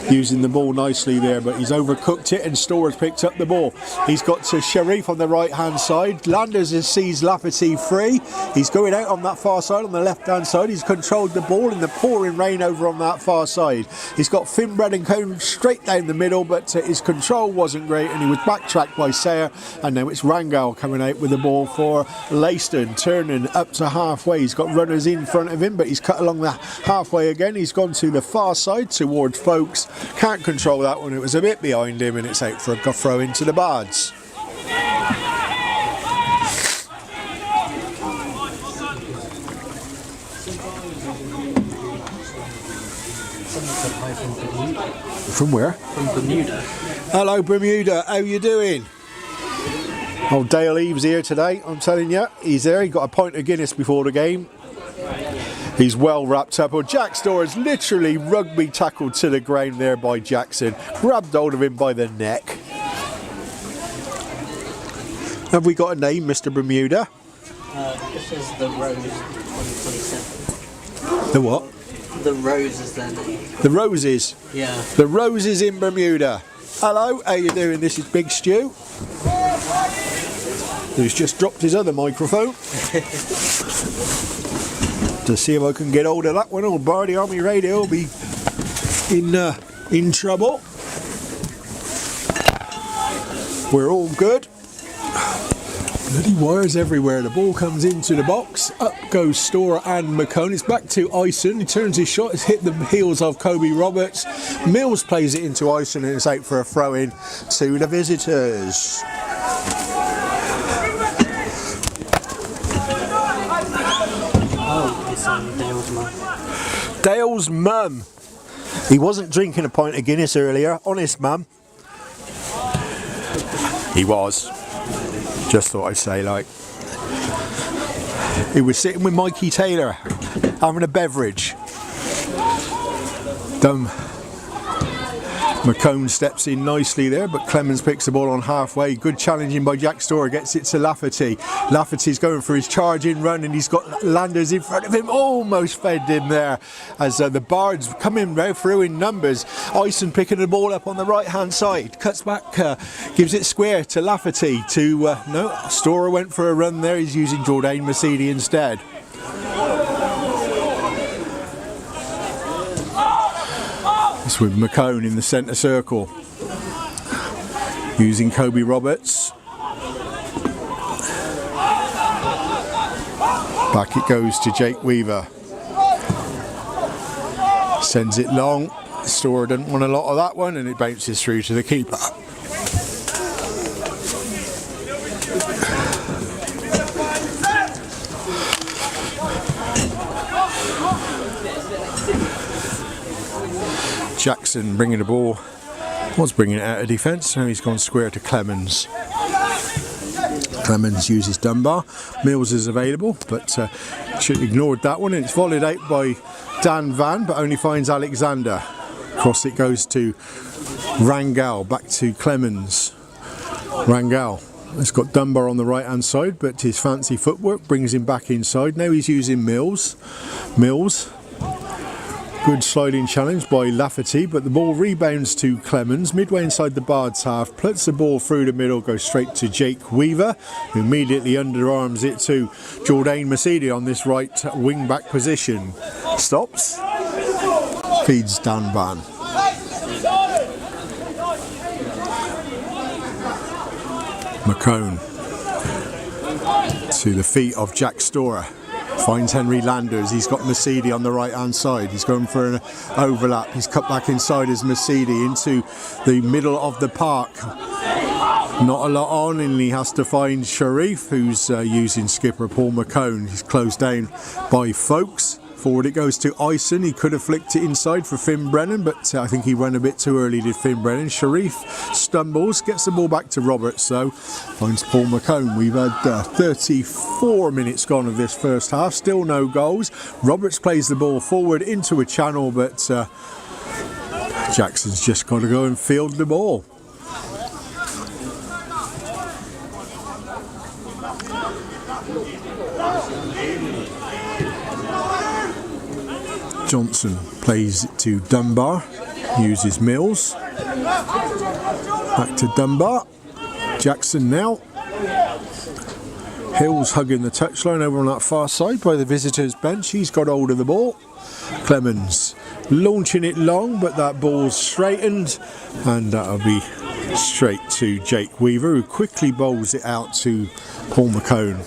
using the ball nicely there, but he's overcooked it and Storer's picked up the ball. He's got to Sharif on the right hand side. Landers sees Lafferty free. He's going out on that far side, on the left hand side. He's controlled the ball in the pouring rain over on that far side. He's got Finn Brennan going straight down the middle, but his control wasn't great and he was backtracked by Sayer, and now it's Rangal coming out with the ball for Leiston, turning up to halfway. He's got runners in front of him, but he's cut along the halfway again. He's gone to the far side towards Folkes. Can't control that one. It was a bit behind him, and it's out for a throw into the Bards. From where? From Bermuda. Hello Bermuda, how you doing? Oh, Dale Eves here today, I'm telling you. He's there, he got a pint of Guinness before the game. He's well wrapped up. Well, Jack Storer's literally rugby tackled to the ground there by Jackson. Grabbed hold of him by the neck. Have we got a name, Mr. Bermuda? This is the Rose 2027. The what? The Rose is their name. The Roses? Yeah. The Roses in Bermuda. Hello, how you doing? This is Big Stu, who's just dropped his other microphone. To see if I can get hold of that one, or Bardi Army Radio will be in trouble. We're all good. Bloody wires everywhere. The ball comes into the box. Up goes Storer and McCone. It's back to Ison. He turns his shot. It's hit the heels of Kobe Roberts. Mills plays it into Ison, and it's out for a throw in to the visitors. Dale's mum. Dale's mum. He wasn't drinking a pint of Guinness earlier. Honest, mum. He was. Just thought I'd say, like. He was sitting with Mikey Taylor, having a beverage. McCone steps in nicely there, but Clemens picks the ball on halfway. Good challenging by Jack Storer, gets it to Lafferty. Lafferty's going for his charge-in run, and he's got Landers in front of him, almost fed him there as the Bards come in right through in numbers. Ison picking the ball up on the right-hand side, cuts back, gives it square to Lafferty. No, Storer went for a run there. He's using Jordan Mercedes instead. It's with McCone in the centre circle, using Kobe Roberts. Back it goes to Jake Weaver. Sends it long. Storer didn't want a lot of that one, and it bounces through to the keeper. Jackson bringing the ball Was bringing it out of defence, now he's gone square to Clemens. Clemens uses Dunbar. Mills is available, but should have ignored that one. It's volleyed out by Dan Van, but only finds Alexander. Across it goes to Rangel, back to Clemens. Rangel has got Dunbar on the right hand side, but his fancy footwork brings him back inside. Now he's using Mills. Good sliding challenge by Lafferty, but the ball rebounds to Clemens midway inside the Bards half, puts the ball through the middle, goes straight to Jake Weaver, who immediately underarms it to Jordan Mercedes on this right wing back position. Stops, feeds Dan Van. McCone to the feet of Jack Storer. Finds Henry Landers. He's got Mercedes on the right hand side. He's going for an overlap. He's cut back inside as Mercedes into the middle of the park. Not a lot on, and he has to find Sharif, who's using skipper Paul McCone. He's closed down by Folks. Forward it goes to Ison. He could have flicked it inside for Finn Brennan, but I think he went a bit too early, did Finn Brennan. Sharif stumbles, gets the ball back to Roberts, so finds Paul McCone. We've had 34 minutes gone of this first half, still no goals. Roberts plays the ball forward into a channel, but Jackson's just got to go and field the ball. Johnson plays it to Dunbar, uses Mills, back to Dunbar, Jackson now, Hill's hugging the touchline over on that far side by the visitors bench. He's got hold of the ball, Clemens launching it long, but that ball's straightened, and that'll be straight to Jake Weaver, who quickly bowls it out to Paul McCone.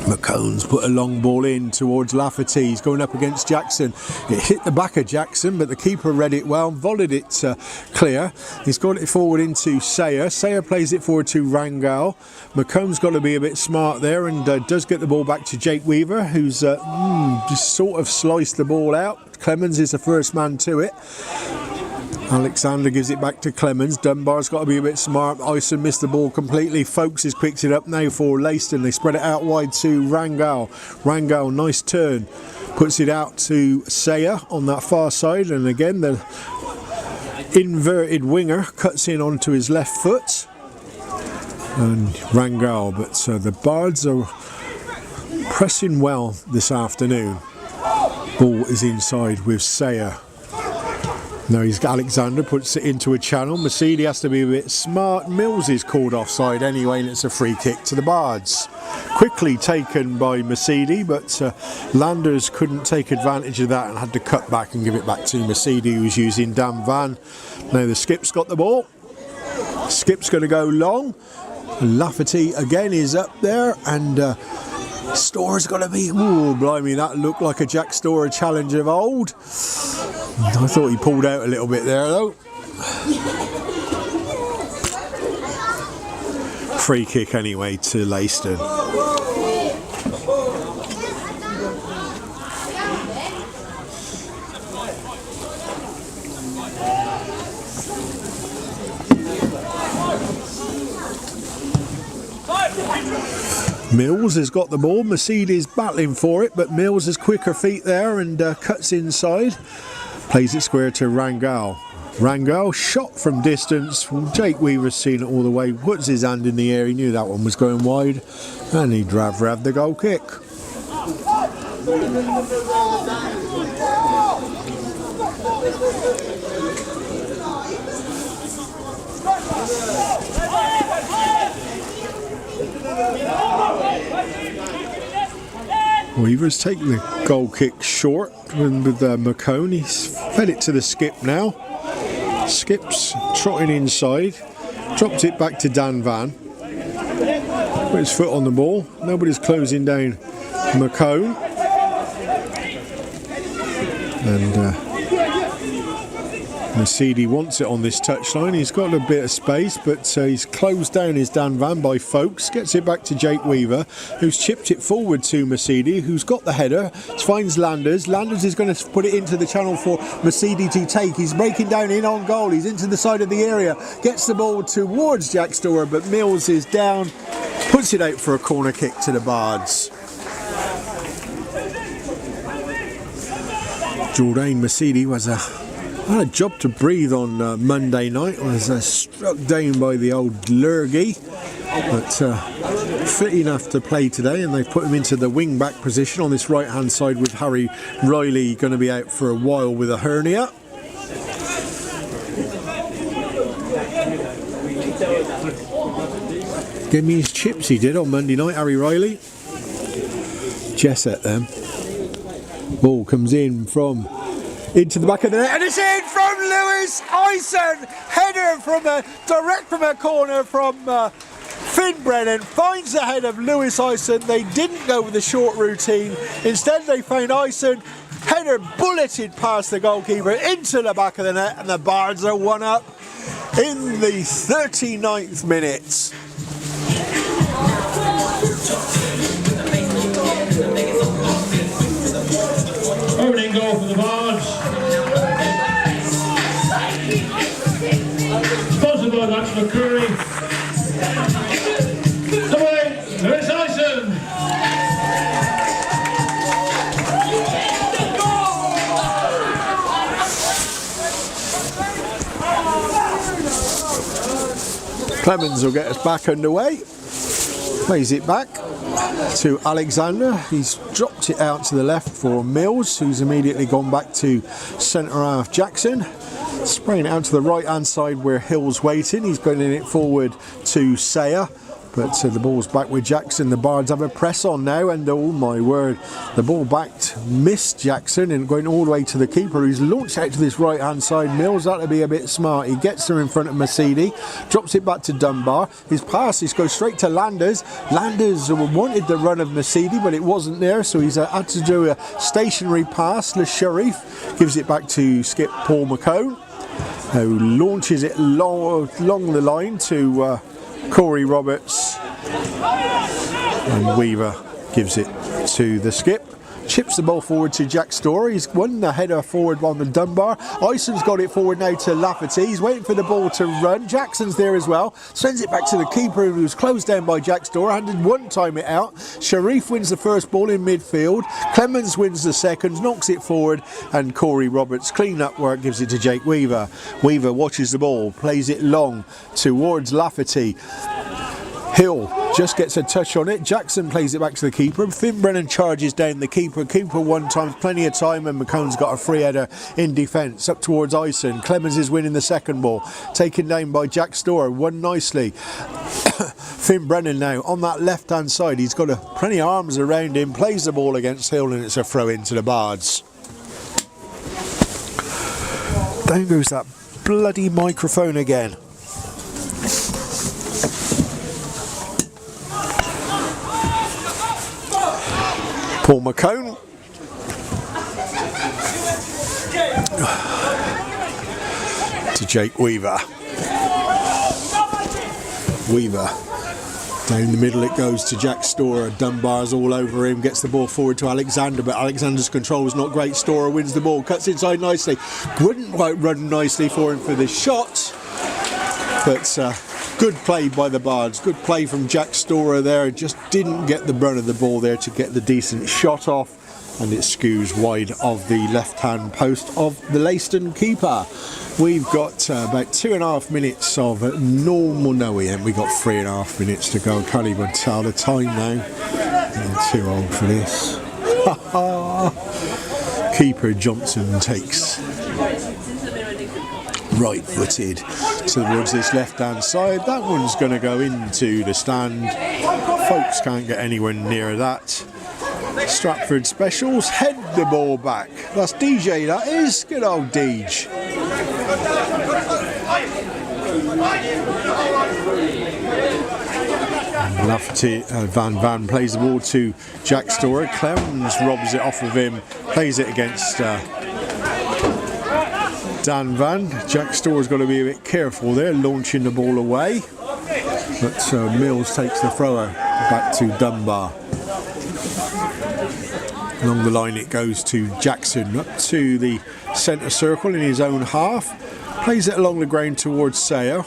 McCone's put a long ball in towards Lafferty. He's going up against Jackson. It hit the back of Jackson, but the keeper read it well, volleyed it clear. He's got it forward into Sayer. Sayer plays it forward to Rangel. McCone's got to be a bit smart there, and does get the ball back to Jake Weaver, who's just sort of sliced the ball out. Clemens is the first man to it. Alexander gives it back to Clemens. Dunbar's got to be a bit smart. Ison missed the ball completely. Folks has picked it up now for Leiston. They spread it out wide to Rangel. Rangel, nice turn. Puts it out to Sayer on that far side. And again, the inverted winger cuts in onto his left foot. And Rangel. But the Bards are pressing well this afternoon. Ball is inside with Sayer. Now Alexander puts it into a channel. Mercedes has to be a bit smart. Mills is called offside anyway, and it's a free kick to the Bards. Quickly taken by Mercedes, but Landers couldn't take advantage of that and had to cut back and give it back to Mercedes, who was using Dan Van. Now the skip's got the ball. Skip's going to go long. Lafferty again is up there, and Storer's got to be... Ooh, blimey, that looked like a Jack Storer challenge of old. I thought he pulled out a little bit there though. Free kick anyway to Leiston. Mills has got the ball. Mercedes battling for it, but Mills has quicker feet there and cuts inside. Plays it square to Rangel. Rangel shot from distance. Jake Weaver's seen it all the way. Puts his hand in the air. He knew that one was going wide, and he'd rather have the goal kick. Weaver's taking the goal kick short with McCone. He's fed it to the skip now. Skip's trotting inside. Dropped it back to Dan Van. Put his foot on the ball. Nobody's closing down McCone. And Mercedes wants it on this touchline. He's got a bit of space, but he's closed down his Dan Van by Folks. Gets it back to Jake Weaver, who's chipped it forward to Mercedes, who's got the header. Finds Landers. Landers is going to put it into the channel for Mercedes to take. He's breaking down in on goal. He's into the side of the area. Gets the ball towards Jack Storer, but Mills is down. Puts it out for a corner kick to the Bards. Jordan Mercedes was had a job to breathe on Monday night. Was struck down by the old lurgy, but fit enough to play today, and they've put him into the wing back position on this right hand side with Harry Riley going to be out for a while with a hernia. Give me his chips, he did on Monday night, Harry Riley. Jesset them. Ball comes in from into the back of the net, and it's in from Lewis Ison. Header from direct from a corner from Finn Brennan. Finds the head of Lewis Ison. They didn't go with the short routine. Instead, they found Ison. Header bulleted past the goalkeeper into the back of the net, and the Bards are 1-up in the 39th minute. Opening goal for the Bards. Sponsored by Max McCurry. Away, Lewis Ison. Clemens will get us back underway. Plays it back to Alexander. He's dropped it out to the left for Mills, who's immediately gone back to centre half Jackson. Spraying it out to the right hand side where Hill's waiting. He's going in it forward to Sayer, but the ball's back with Jackson. The Bards have a press on now, and oh my word, the ball backed, missed Jackson and going all the way to the keeper, who's launched out to this right hand side. Mills had to be a bit smart. He gets her in front of Mercedes, drops it back to Dunbar. His pass goes straight to Landers. Landers wanted the run of Mercedes, but it wasn't there, so he's had to do a stationary pass. Le Sharif gives it back to skip Paul McCone, who launches it along the line to Corey Roberts, and Weaver gives it to the skip. Chips the ball forward to Jack Storer. He's won the header forward on the Dunbar. Ison's got it forward now to Lafferty. He's waiting for the ball to run. Jackson's there as well. Sends it back to the keeper, who's closed down by Jack Storer. Handed one time it out. Sharif wins the first ball in midfield. Clemens wins the second, knocks it forward, and Corey Roberts clean up work, gives it to Jake Weaver. Weaver watches the ball, plays it long towards Lafferty. Hill just gets a touch on it. Jackson plays it back to the keeper. Finn Brennan charges down the keeper. Keeper one time, plenty of time, and McCone's got a free header in defence up towards Ison. Clemens is winning the second ball, taken down by Jack Storer. Won nicely. Finn Brennan now on that left hand side. He's got plenty of arms around him. Plays the ball against Hill, and it's a throw into the Bards. Down goes that bloody microphone again. Paul McCone. To Jake Weaver. Weaver. Down the middle it goes to Jack Storer. Dunbar's all over him. Gets the ball forward to Alexander, but Alexander's control is not great. Storer wins the ball. Cuts inside nicely. Wouldn't quite run nicely for him for this shot. But good play by the Bards. Good play from Jack Storer there. Just didn't get the brunt of the ball there to get the decent shot off. And it skews wide of the left-hand post of the Leiston keeper. We've got about 2.5 minutes of normal. No, we haven't. We've got 3.5 minutes to go. Can't even tell the time now. I'm too old for this. Keeper Johnson takes right-footed towards this left-hand side. That one's going to go into the stand. Folks can't get anywhere near that. Stratford Specials head the ball back. That's DJ, that is. Good old Deej. Lafferty, Van plays the ball to Jack Storer. Clemens robs it off of him, plays it against Dan Van. Jack Store's got to be a bit careful there, launching the ball away. But Mills takes the thrower back to Dunbar. Along the line it goes to Jackson, up to the centre circle in his own half. Plays it along the ground towards Sayer.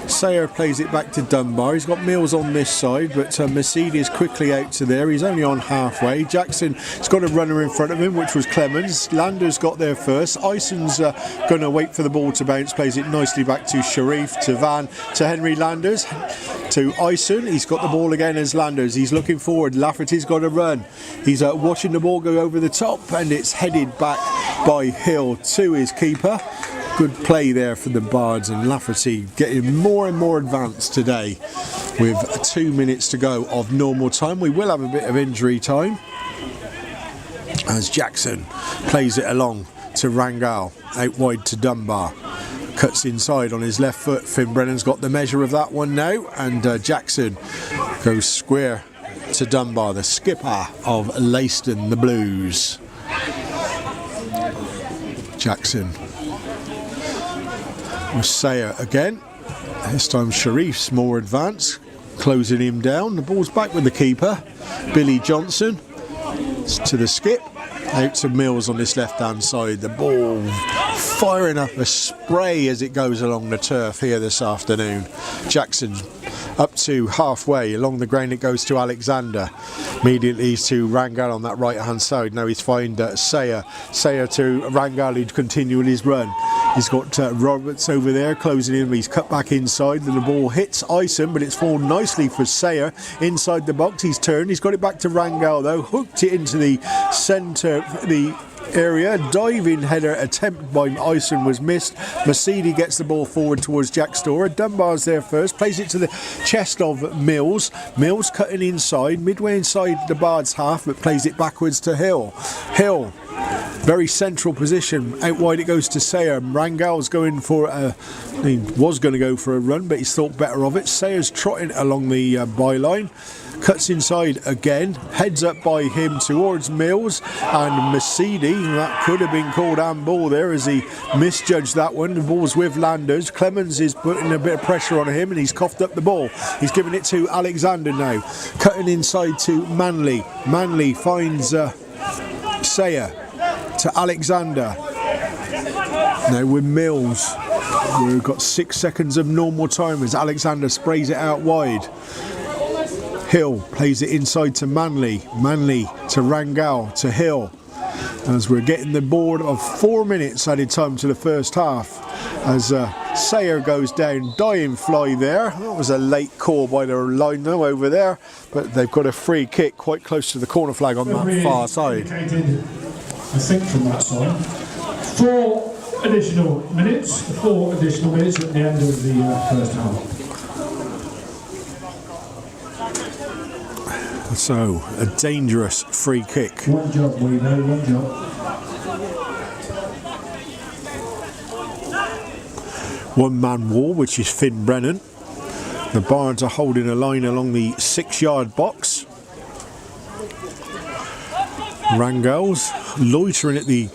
Sayer plays it back to Dunbar. He's got Mills on this side, but Mercedes quickly out to there. He's only on halfway. Jackson's got a runner in front of him, which was Clemens. Landers got there first. Ison's going to wait for the ball to bounce. Plays it nicely back to Sharif, to Van, to Henry Landers, to Ison. He's got the ball again as Landers. He's looking forward. Lafferty's got a run. He's watching the ball go over the top, and it's headed back by Hill to his keeper. Good play there for the Bards, and Lafferty getting more and more advanced today with 2 minutes to go of normal time. We will have a bit of injury time as Jackson plays it along to Rangal, out wide to Dunbar. Cuts inside on his left foot. Finn Brennan's got the measure of that one now, and Jackson goes square to Dunbar, the skipper of Leiston, the Blues. Jackson with Sayer again. This time Sharif's more advanced, closing him down. The ball's back with the keeper, Billy Johnson, to the skip, out to Mills on this left hand side. The ball firing up a spray as it goes along the turf here this afternoon. Jackson up to halfway. Along the ground it goes to Alexander. Immediately to Rangal on that right hand side. Now he's found Sayer. Sayer to Rangal, who'd continue his run. He's got Roberts over there closing in. He's cut back inside and the ball hits Ison, but it's fallen nicely for Sayer inside the box. He's turned. He's got it back to Rangal though. Hooked it into the centre, the area. Diving header attempt by Ison was missed. Mercedes gets the ball forward towards Jack Storer. Dunbar's there first, plays it to the chest of Mills. Mills cutting inside, midway inside the Bards half, but plays it backwards to Hill. Hill, very central position. Out wide it goes to Sayer. Rangal's going for he was going to go for a run, but he's thought better of it. Sayer's trotting along the byline. Cuts inside again, heads up by him towards Mills, and Mercedes, that could have been called handball there as he misjudged that one. The ball's with Landers. Clemens is putting a bit of pressure on him and he's coughed up the ball. He's giving it to Alexander now, cutting inside to Manley. Manley finds Sayer to Alexander. Now with Mills, we've got 6 seconds of normal time as Alexander sprays it out wide. Hill plays it inside to Manley. Manley to Rangal, to Hill. As we're getting the board of 4 minutes added time to the first half. As Sayer goes down, dying fly there. That was a late call by the line though over there. But they've got a free kick quite close to the corner flag on that far side. I think from that side. 4 additional minutes at the end of the first half. So, a dangerous free kick. One job, we know, one job. One man wall, which is Finn Brennan. The Bards are holding a line along the 6-yard box. Rangal's loitering at the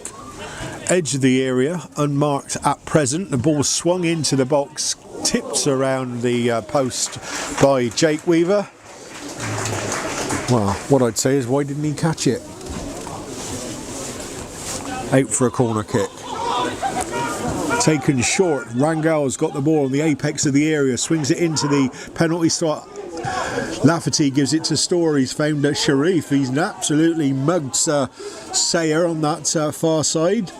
edge of the area, unmarked at present. The ball swung into the box, tipped around the post by Jake Weaver. Well, what I'd say is, why didn't he catch it? Out for a corner kick. Taken short. Rangal's got the ball on the apex of the area, swings it into the penalty spot. Lafferty gives it to Storr. He's found Sharif. He's absolutely mugged Sayer on that far side.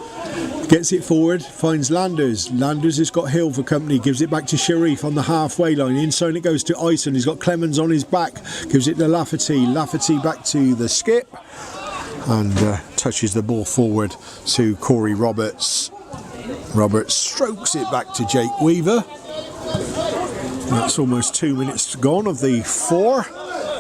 Gets it forward, finds Landers. Landers has got Hill for company, gives it back to Sharif on the halfway line. Inside it goes to Ison. He's got Clemens on his back, gives it to Lafferty. Lafferty back to the skip and touches the ball forward to Corey Roberts. Roberts strokes it back to Jake Weaver. That's almost 2 minutes gone of the 4,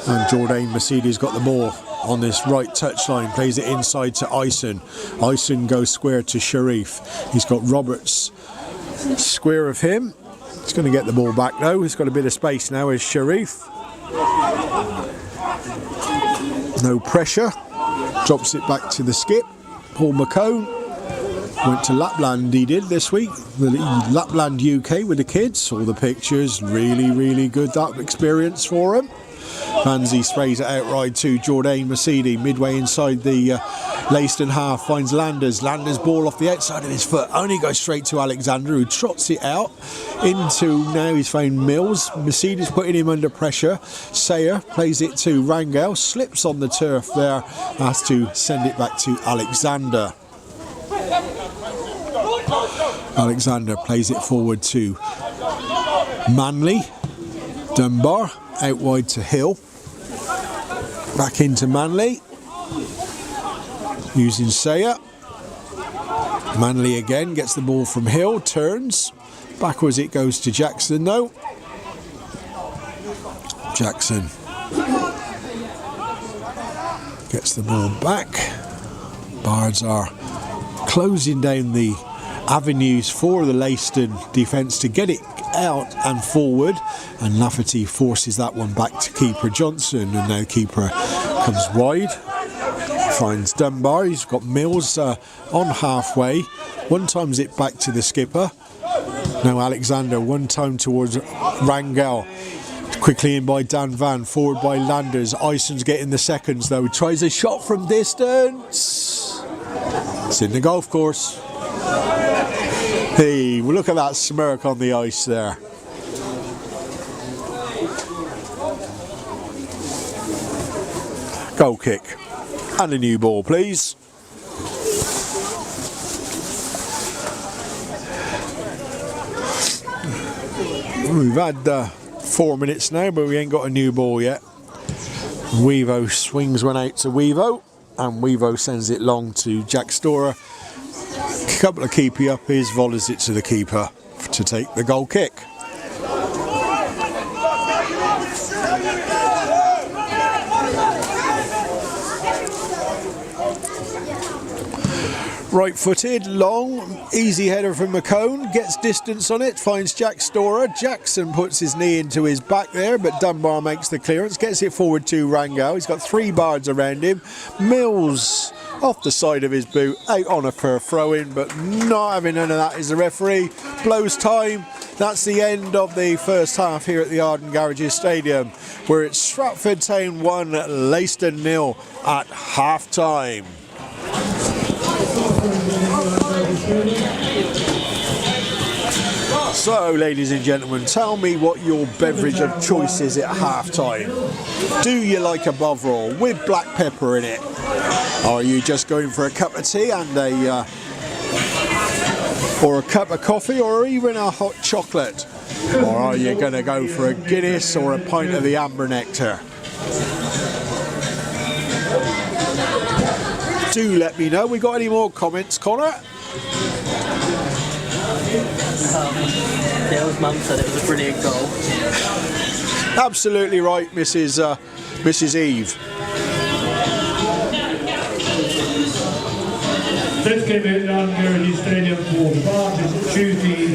and Jordan Mercedes got the ball on this right touchline, plays it inside to Ison. Ison goes square to Sharif. He's got Roberts square of him. He's going to get the ball back though. He's got a bit of space now as Sharif. No pressure. Drops it back to the skip. Paul McCone. Went to Lapland he did this week, the Lapland UK with the kids. Saw the pictures, really good that experience for him. Manzi sprays it outright to Jordan Mercedes, midway inside the Leiston half, finds Landers ball off the outside of his foot, only goes straight to Alexander, who trots it out into, now he's found Mills. Mercedes putting him under pressure. Sayer plays it to Rangel, slips on the turf there, has to send it back to Alexander. Alexander plays it forward to Manley. Dunbar out wide to Hill. Back into Manley. Using Sayer. Manley again gets the ball from Hill. Turns. Backwards it goes to Jackson though. Jackson gets the ball back. Bards are closing down the avenues for the Leiston defence to get it out and forward, and Lafferty forces that one back to keeper Johnson, and now keeper comes wide, finds Dunbar. He's got Mills on halfway, one times it back to the skipper. Now Alexander, one time towards Rangel, quickly in by Dan Van, forward by Landers. Ison's getting the seconds though, tries a shot from distance, it's in the golf course. Hey, well, look at that smirk on the ice there. Goal kick. And a new ball, please. We've had 4 minutes now, but we ain't got a new ball yet. Wevo swings one out to Wevo, and Wevo sends it long to Jack Storer. Couple of keepy uppies, volleys it to the keeper to take the goal kick. Right footed, long, easy header from McCone, gets distance on it, finds Jack Storer. Jackson puts his knee into his back there, but Dunbar makes the clearance, gets it forward to Rangel. He's got 3 Bards around him. Mills off the side of his boot, out on a fair throw-in, but not having none of that is the referee. Blows time. That's the end of the first half here at the Arden Garages Stadium, where it's Stratford Town 1, Leiston 0 at half-time. So, ladies and gentlemen, tell me what your beverage of choice is at half-time. Do you like a Bovril with black pepper in it? Or are you just going for a cup of tea and or a cup of coffee, or even a hot chocolate? Or are you going to go for a Guinness or a pint of the Amber Nectar? Do let me know. We got any more comments, Connor? Dale's mum said it was a brilliant goal. Absolutely right, Mrs. Eve. Let's give it on Garages Stadium for the Bards. Tuesday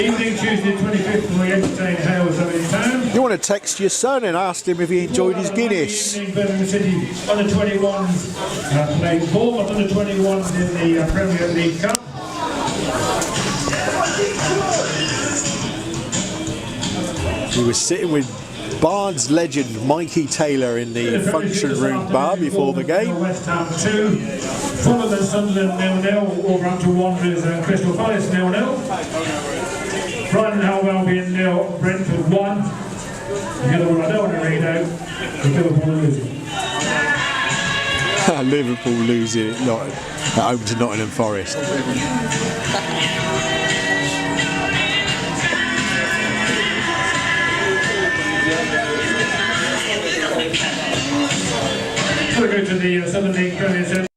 evening, Tuesday 25th, we entertain Hales in town. You want to text your son and ask him if he enjoyed his Guinness? Birmingham City under 21s playing Bournemouth under 21s in the Premier League Cup. He was sitting with Bards legend Mikey Taylor in the function room bar before the game. West Ham 2, Fulham and Sunderland 0-0, Wolverhampton Wanderers and Crystal Palace 0-0. Brighton and Hove Albion 0, Brentford 1. The other one I don't want to read out, is Liverpool losing. Liverpool losing at home to Nottingham Forest. We'll go to the Southern League Premier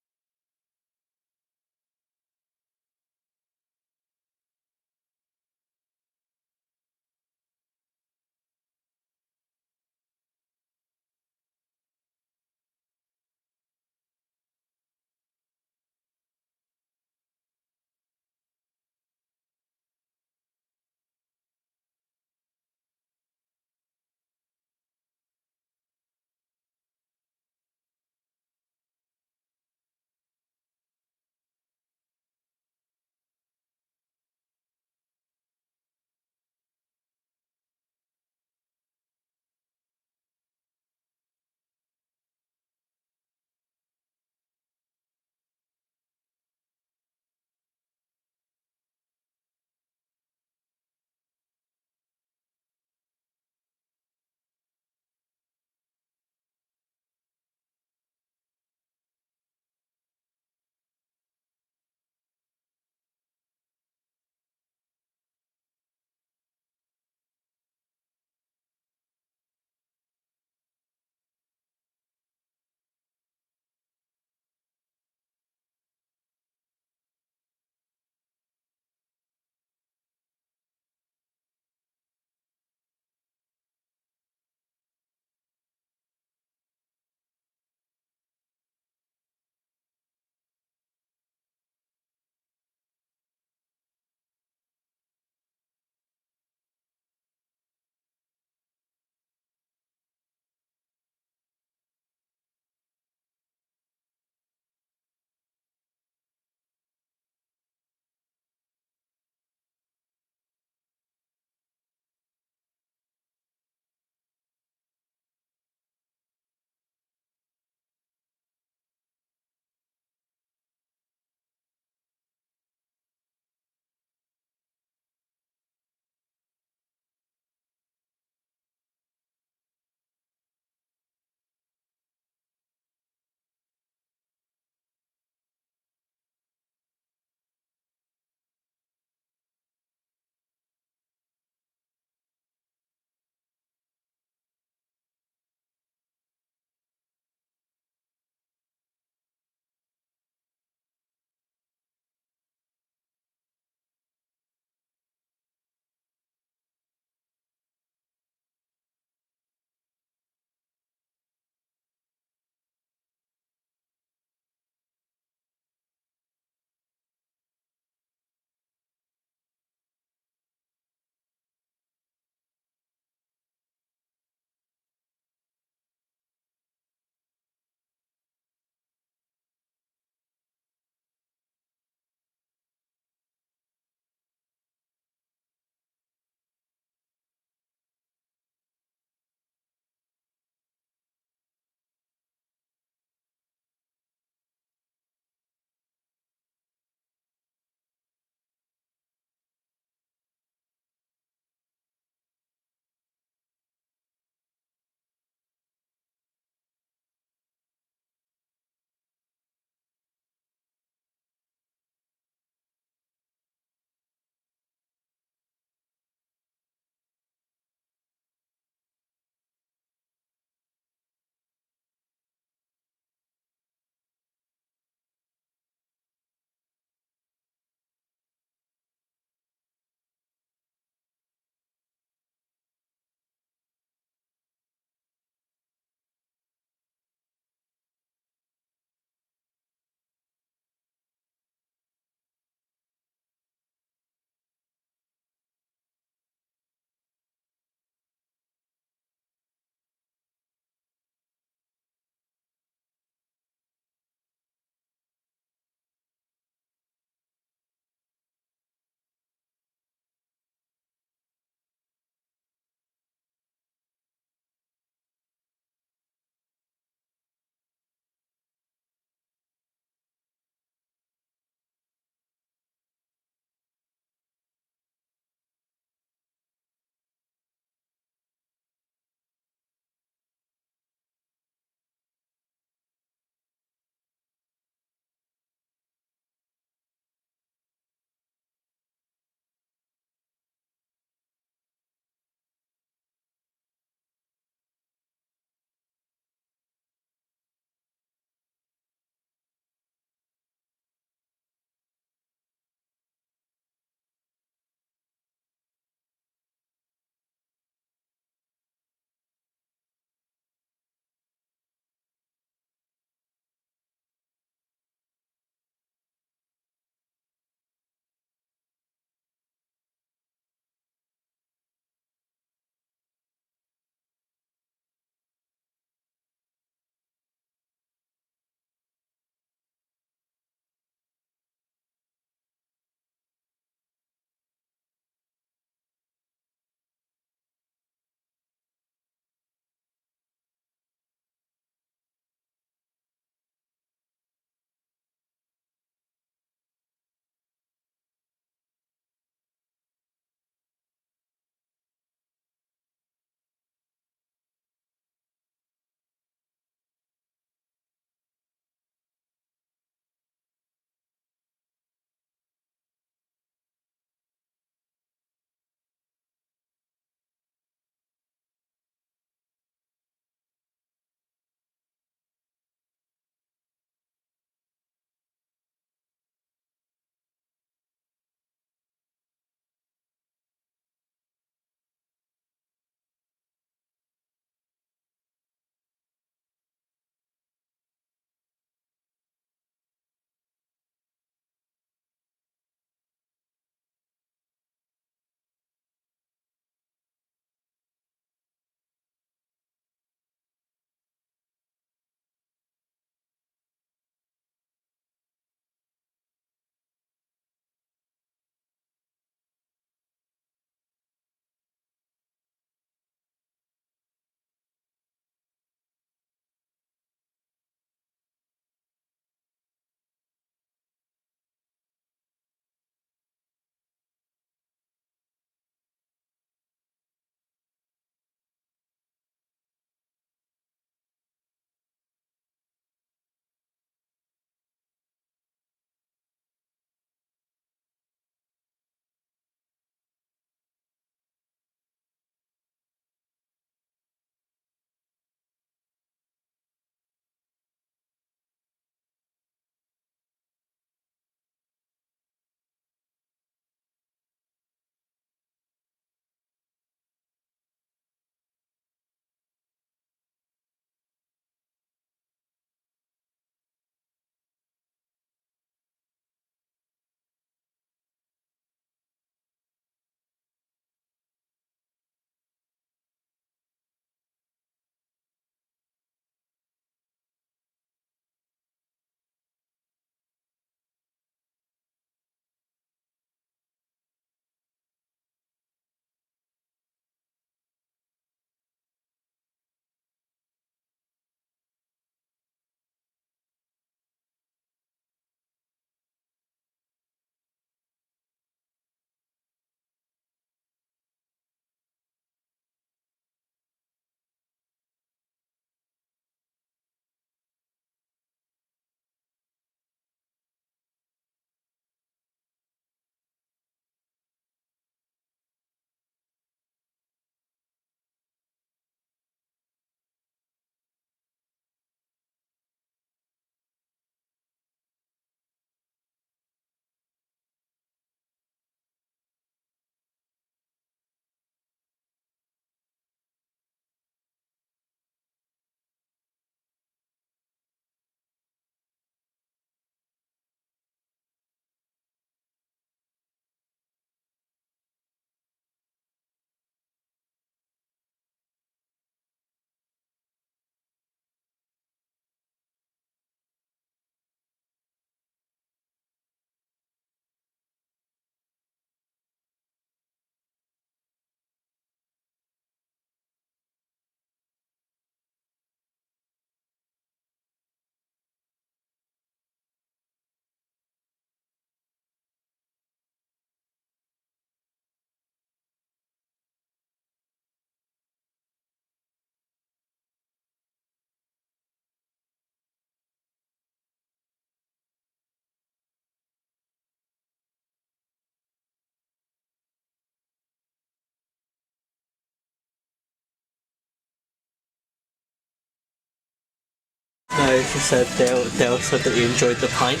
No, she said Dale said that you enjoyed the pint.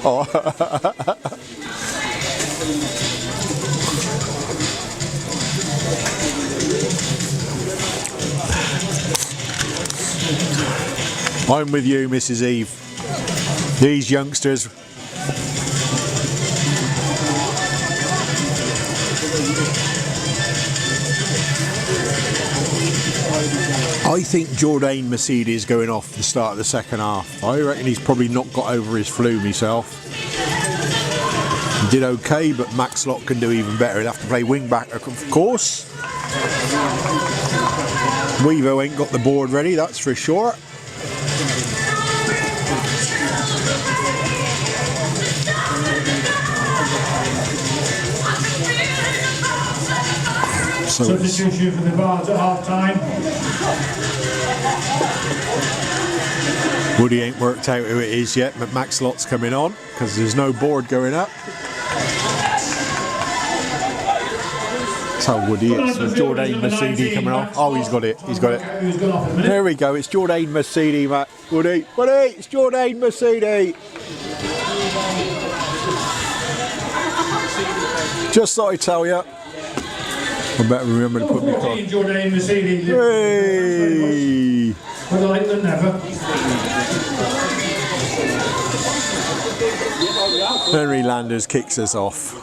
Oh. I'm with you, Mrs. Eve. These youngsters. I think Jordan Mercedes is going off the start of the second half. I reckon he's probably not got over his flu himself. He did okay, but Max Lott can do even better. He'll have to play wing back, of course. Weaver ain't got the board ready, that's for sure. Substitution for the Bards at half time. Woody ain't worked out who it is yet, but Max Lott's coming on because there's no board going up. That's how Woody is. With Jordan Mercedes coming off. Oh, he's got it. He's got it. There we go. It's Jordan Mercedes, Matt. Woody. Woody, it's Jordan Mercedes. Just thought I'd tell you. I better remember to put me on. Jordan Mercedes. Hey! Better late than never. Henry Landers kicks us off.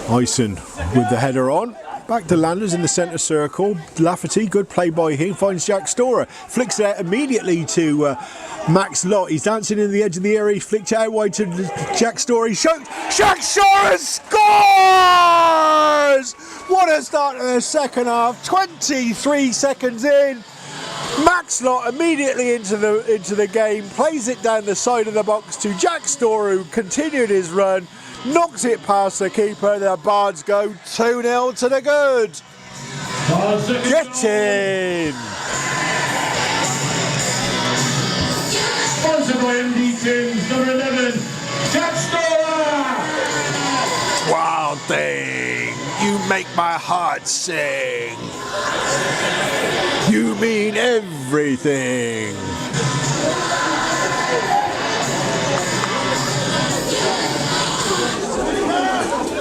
Ison with the header on. Back to Landers in the centre circle. Lafferty, good play by him. Finds Jack Storer. Flicks it out immediately to Max Lott. He's dancing in the edge of the area. He flicked it out wide to Jack Storer. He shoots. Jack Storer scores! What a start to the second half. 23 seconds in. Max Lott immediately into the game. Plays it down the side of the box to Jack Storer, who continued his run. Knocks it past the keeper. The Bards go 2-0 to the good. Get in! Sponsored by MD Tim's, number 11, Jack Storer! Wild thing, you make my heart sing. You mean everything.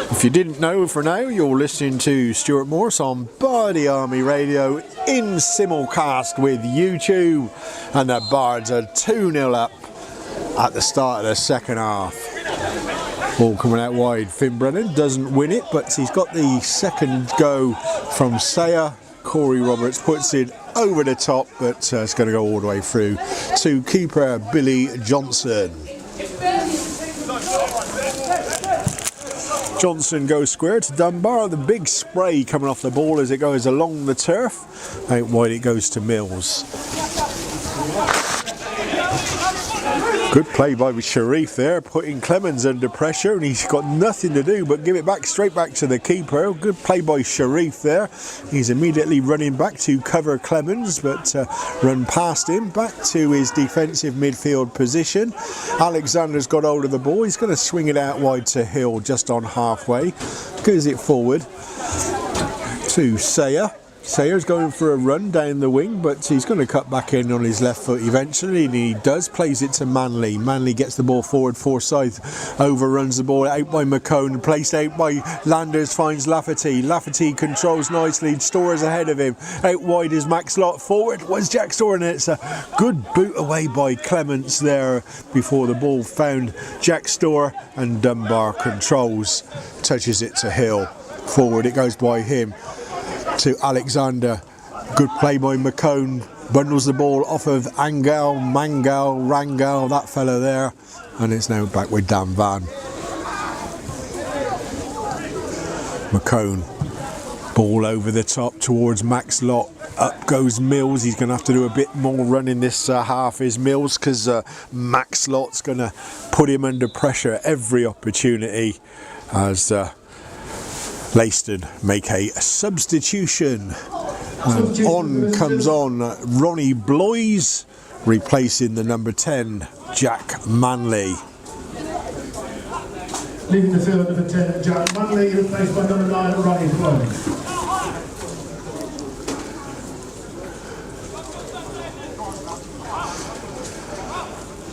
If you didn't know for now, you're listening to Stuart Morse on Bardy Army Radio in simulcast with YouTube, and the Bards are 2-0 up at the start of the second half. Ball coming out wide. Finn Brennan doesn't win it, but he's got the second go from Sayer. Corey Roberts puts it over the top, but it's going to go all the way through to keeper Billy Johnson. Johnson goes square to Dunbar. The big spray coming off the ball as it goes along the turf. Out wide it goes to Mills. Good play by Sharif there, putting Clemens under pressure, and he's got nothing to do but give it back straight back to the keeper. Good play by Sharif there. He's immediately running back to cover Clemens, but run past him back to his defensive midfield position. Alexander's got hold of the ball. He's going to swing it out wide to Hill just on halfway. Goes it forward to Sayer. Sayer's going for a run down the wing, but he's going to cut back in on his left foot eventually, and he does. Plays it to Manley. Manley gets the ball forward. Forsyth overruns the ball out by McCone, placed out by Landers, finds Lafferty. Lafferty controls nicely. Storer's ahead of him. Out wide is Max Lott. Forward was Jack Storer, and it's a good boot away by Clements there before the ball found Jack Storer, and Dunbar controls, touches it to Hill. Forward it goes by him to Alexander. Good play by McCone. Bundles the ball off of Rangal, that fella there. And it's now back with Dan Van. McCone. Ball over the top towards Max Lott. Up goes Mills. He's going to have to do a bit more running this half, is Mills, because Max Lott's going to put him under pressure at every opportunity as Leiston make a substitution. And on comes Ronnie Bloys, replacing the number 10, Jack Manley. Leaving the field, number 10, Jack Manley, replaced by number 9, Ronnie Bloys.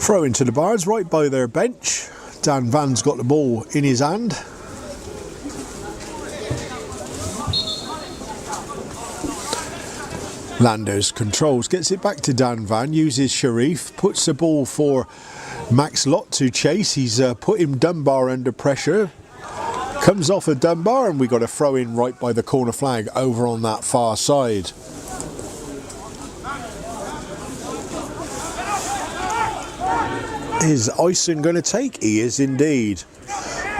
Throw into the Bards, right by their bench. Dan Van's got the ball in his hand. Landers controls, gets it back to Dan Van, uses Sharif, puts the ball for Max Lott to chase. He's put him Dunbar under pressure. Comes off a Dunbar, and we got a throw in right by the corner flag over on that far side. Is Ison going to take? He is indeed.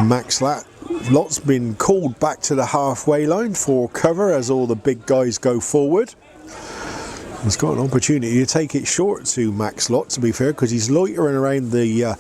Max Lott's been called back to the halfway line for cover as all the big guys go forward. He's got an opportunity to take it short to Max Lott, to be fair, because he's loitering around the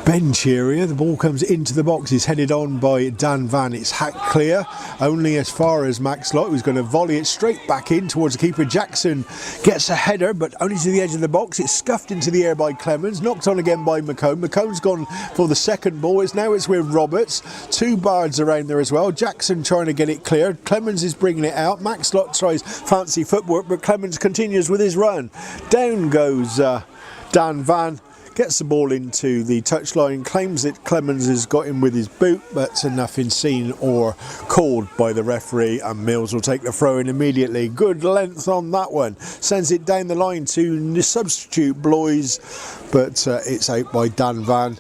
bench area. The ball comes into the box, is headed on by Dan Van. It's hacked clear, only as far as Max Lott, who's going to volley it straight back in towards the keeper. Jackson gets a header, but only to the edge of the box. It's scuffed into the air by Clemens, knocked on again by McComb. McComb's gone for the second ball. It's with Roberts. Two Bards around there as well. Jackson trying to get it cleared. Clemens is bringing it out. Max Lott tries fancy footwork, but Clemens continues with his run. Down goes Dan Van. Gets the ball into the touchline, claims that Clemens has got him with his boot, but nothing seen or called by the referee, and Mills will take the throw in immediately. Good length on that one. Sends it down the line to the substitute Bloys, but it's out by Dan Van.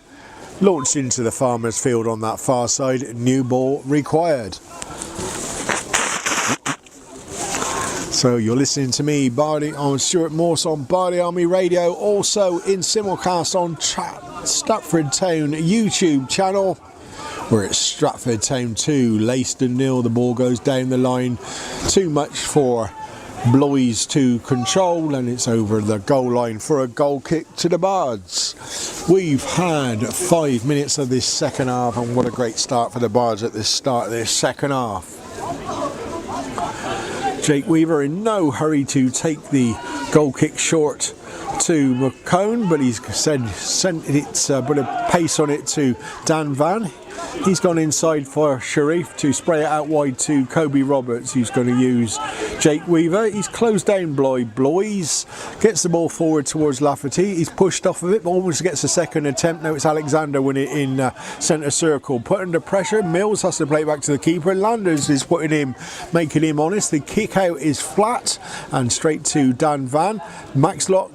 Launched into the farmer's field on that far side. New ball required. So you're listening to me, Bardi, on Stuart Morse on Bardi Army Radio, also in simulcast on Stratford Town YouTube channel. We're at Stratford Town 2, Leiston 0. The ball goes down the line. Too much for Bloys to control, and it's over the goal line for a goal kick to the Bards. We've had 5 minutes of this second half, and what a great start for the Bards at the start of this second half. Jake Weaver in no hurry to take the goal kick short to McCone, but he's sent it, put a pace on it to Dan Van. He's gone inside for Sharif to spray it out wide to Kobe Roberts, who's going to use Jake Weaver. He's closed down Bloys, gets the ball forward towards Lafferty. He's pushed off of it, but almost gets a second attempt. Now it's Alexander winning it in centre circle. Put under pressure, Mills has to play it back to the keeper. Landers is putting him, making him honest. The kick out is flat and straight to Dan Van. Max Lott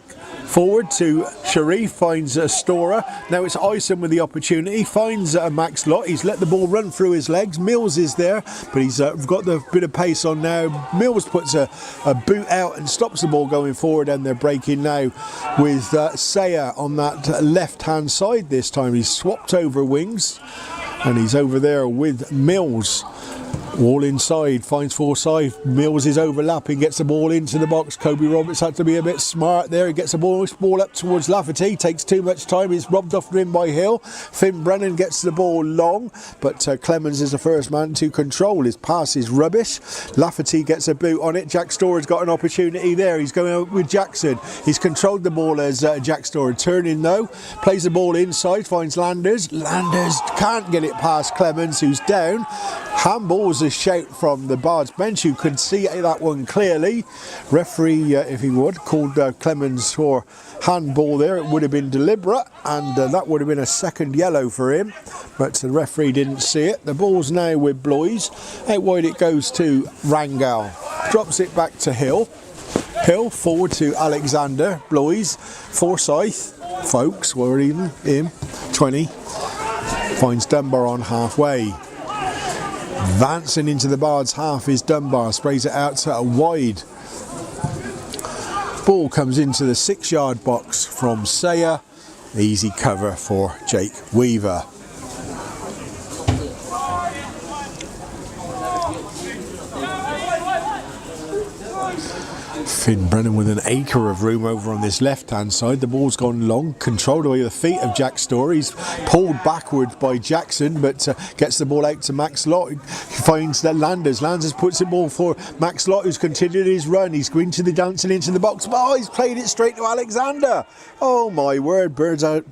forward to Sharif, finds Storer. Now it's Ison with the opportunity, finds Max Lott. He's let the ball run through his legs. Mills is there, but he's got the bit of pace on now. Mills puts a boot out and stops the ball going forward, and they're breaking now with Sayer on that left-hand side this time. He's swapped over wings, and he's over there with Mills. All inside, finds Forsyth. Mills is overlapping, gets the ball into the box. Kobe Roberts had to be a bit smart there. He gets the ball up towards Lafferty, takes too much time. He's robbed off him by Hill. Finn Brennan gets the ball long, but Clemens is the first man to control. His pass is rubbish. Lafferty gets a boot on it. Jack Storer's got an opportunity there. He's going out with Jackson. He's controlled the ball as Jack Storer. Turning though, plays the ball inside, finds Landers. Landers can't get it past Clemens, who's down. Handball's a shout from the Bards bench, who could see that one clearly. Referee, if he would, called Clemens for handball there. It would have been deliberate, and that would have been a second yellow for him, but the referee didn't see it. The ball's now with Bloys. Out wide it goes to Rangal. Drops it back to Hill. Hill forward to Alexander. Bloys. Forsyth. Folks were even in 20. Finds Dunbar on halfway. Advancing into the Bards half is Dunbar, sprays it out to a wide. Ball comes into the 6-yard box from Sayer. Easy cover for Jake Weaver. Finn Brennan with an acre of room over on this left-hand side. The ball's gone long, controlled by the feet of Jack Storer. He's pulled backwards by Jackson, but gets the ball out to Max Lott. He finds that Landers puts the ball for Max Lott, who's continued his run. He's going to the dancing into the box. Oh, he's played it straight to Alexander. Oh my word, Birds out,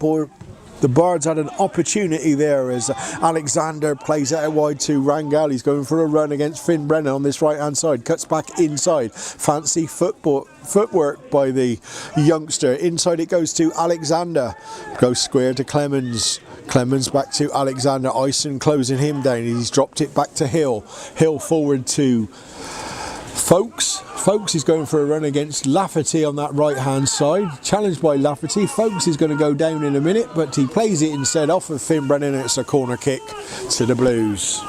The Bards had an opportunity there as Alexander plays it out wide to Rangel. He's going for a run against Finn Brennan on this right hand side. Cuts back inside. Fancy footwork by the youngster. Inside it goes to Alexander. Goes square to Clemens. Clemens back to Alexander. Ison closing him down. He's dropped it back to Hill. Hill forward to Folkes. Folkes is going for a run against Lafferty on that right hand side. Challenged by Lafferty. Folkes is going to go down in a minute, but he plays it instead off of Finn Brennan, and it's a corner kick to the Blues.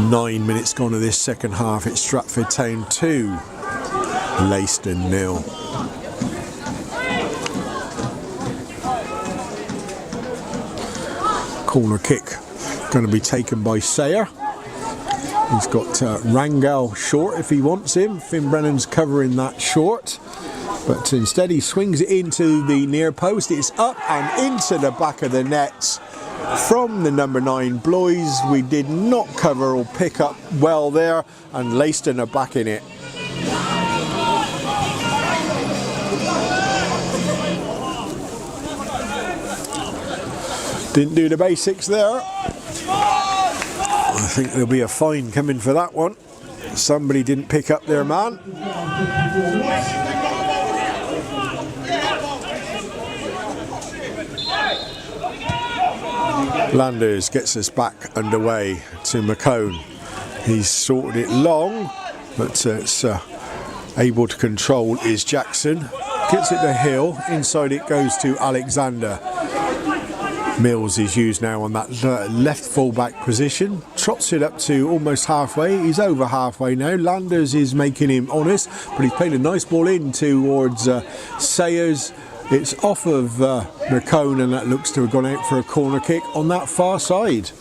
9 minutes gone of this second half. It's Stratford Town 2, Leiston 0. Corner kick going to be taken by Sayer. He's got Rangel short if he wants him. Finn Brennan's covering that short, but instead he swings it into the near post. It's up and into the back of the net from the number 9 Bloys. We did not cover or pick up well there, and Leiston are back in it. Didn't do the basics there. I think there'll be a fine coming for that one. Somebody didn't pick up their man. Landers gets us back underway to McCone. He's sorted it long, but it's able to control is Jackson. Gets it to Hill. Inside it goes to Alexander. Mills is used now on that left full-back position. Trots it up to almost halfway. He's over halfway now. Landers is making him honest, but he's played a nice ball in towards Sayers. It's off of McCone, and that looks to have gone out for a corner kick on that far side.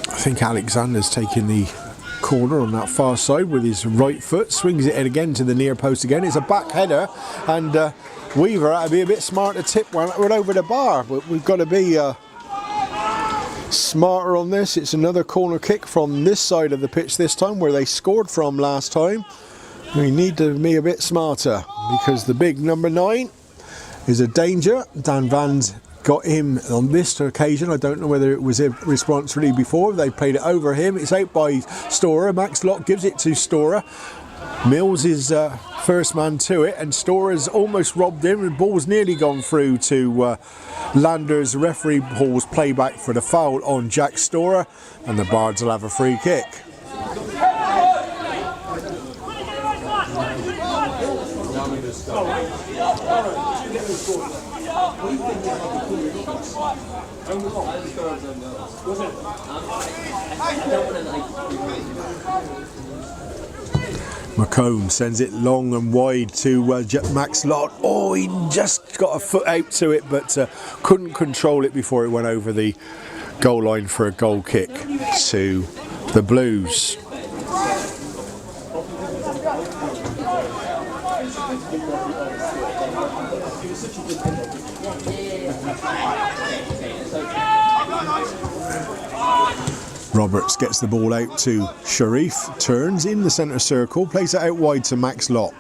I think Alexander's taking the corner on that far side with his right foot, swings it in again to the near post again. It's a back header, and Weaver had to be a bit smart to tip one over the bar, but we've got to be smarter on this. It's another corner kick from this side of the pitch this time, where they scored from last time. We need to be a bit smarter, because the big number 9 is a danger. Dan Van's got him on this occasion. I don't know whether it was a response really before. They played it over him. It's out by Storer. Max Lott gives it to Storer. Mills is first man to it, and Storer's almost robbed him. The ball's nearly gone through to Landers. Referee calls playback for the foul on Jack Storer, and the Bards will have a free kick. McCone sends it long and wide to Max Lott. Oh, he just got a foot out to it, but couldn't control it before it went over the goal line for a goal kick to the Blues. Roberts gets the ball out to Sharif, turns in the centre circle, plays it out wide to Max Lott.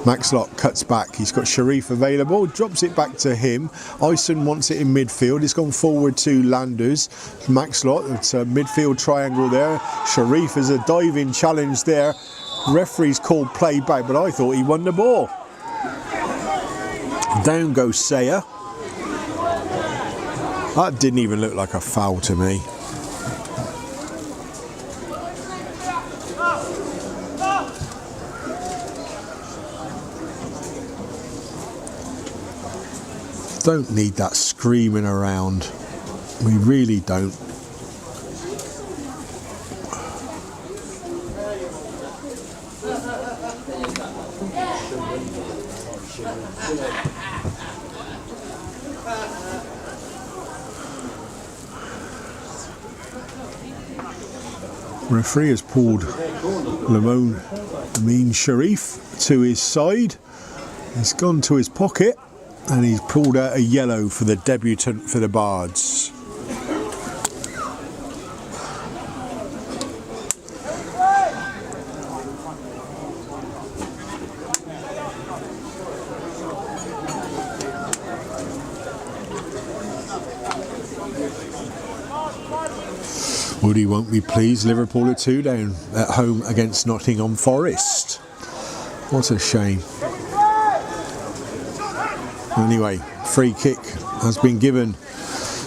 Max Lott cuts back, he's got Sharif available, drops it back to him. Ison wants it in midfield, it's gone forward to Landers. Max Lott, it's a midfield triangle there. Sharif is a diving challenge there. Referee's called play back, but I thought he won the ball. Down goes Sayer. That didn't even look like a foul to me. Don't need that screaming around. We really don't. Referee has pulled Lamone Amin Sharif to his side. He's gone to his pocket and he's pulled out a yellow for the debutant for the Bards. Woody won't be pleased. Liverpool are 2 down at home against Nottingham Forest. What a shame. Anyway, free kick has been given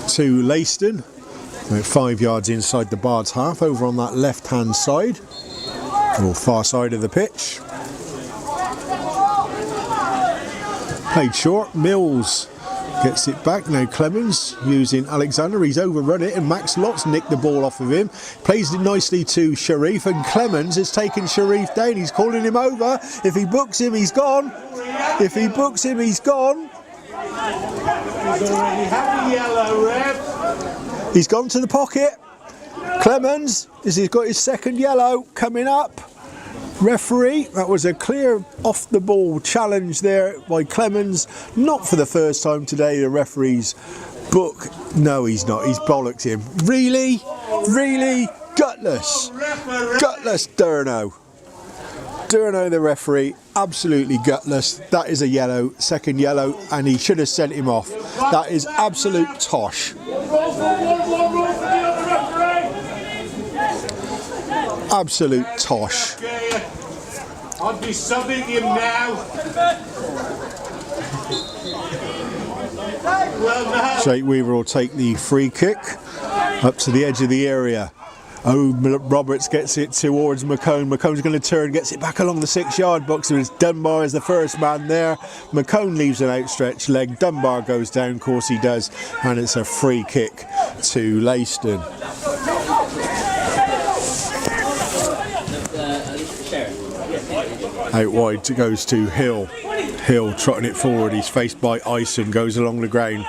to Leiston, about 5 yards inside the Bards half, over on that left hand side, or far side of the pitch. Played short. Mills gets it back. Now Clemens using Alexander. He's overrun it and Max Lott's nicked the ball off of him. Plays it nicely to Sharif and Clemens has taken Sharif down. He's calling him over. If he books him, he's gone. If he books him, he's gone. He's already had the yellow, ref. He's gone to the pocket. Clemens, he's got his second yellow coming up. Referee, that was a clear off the ball challenge there by Clemens. Not for the first time today the referee's book. No, he's not. He's bollocked him. Really? Really? Gutless. Gutless Durno. Durno, the referee, absolutely gutless. That is a yellow, second yellow, and he should have sent him off. That is absolute tosh. Absolute tosh. I'll be subbing him now. Well, now. Jake Weaver will take the free kick up to the edge of the area. Oh, Roberts gets it towards McCone. McCone's going to turn, gets it back along the 6-yard box. It's Dunbar as the first man there. McCone leaves an outstretched leg. Dunbar goes down, of course he does, and it's a free kick to Leiston. Out wide it goes to Hill. Hill trotting it forward. He's faced by Ison. Goes along the ground.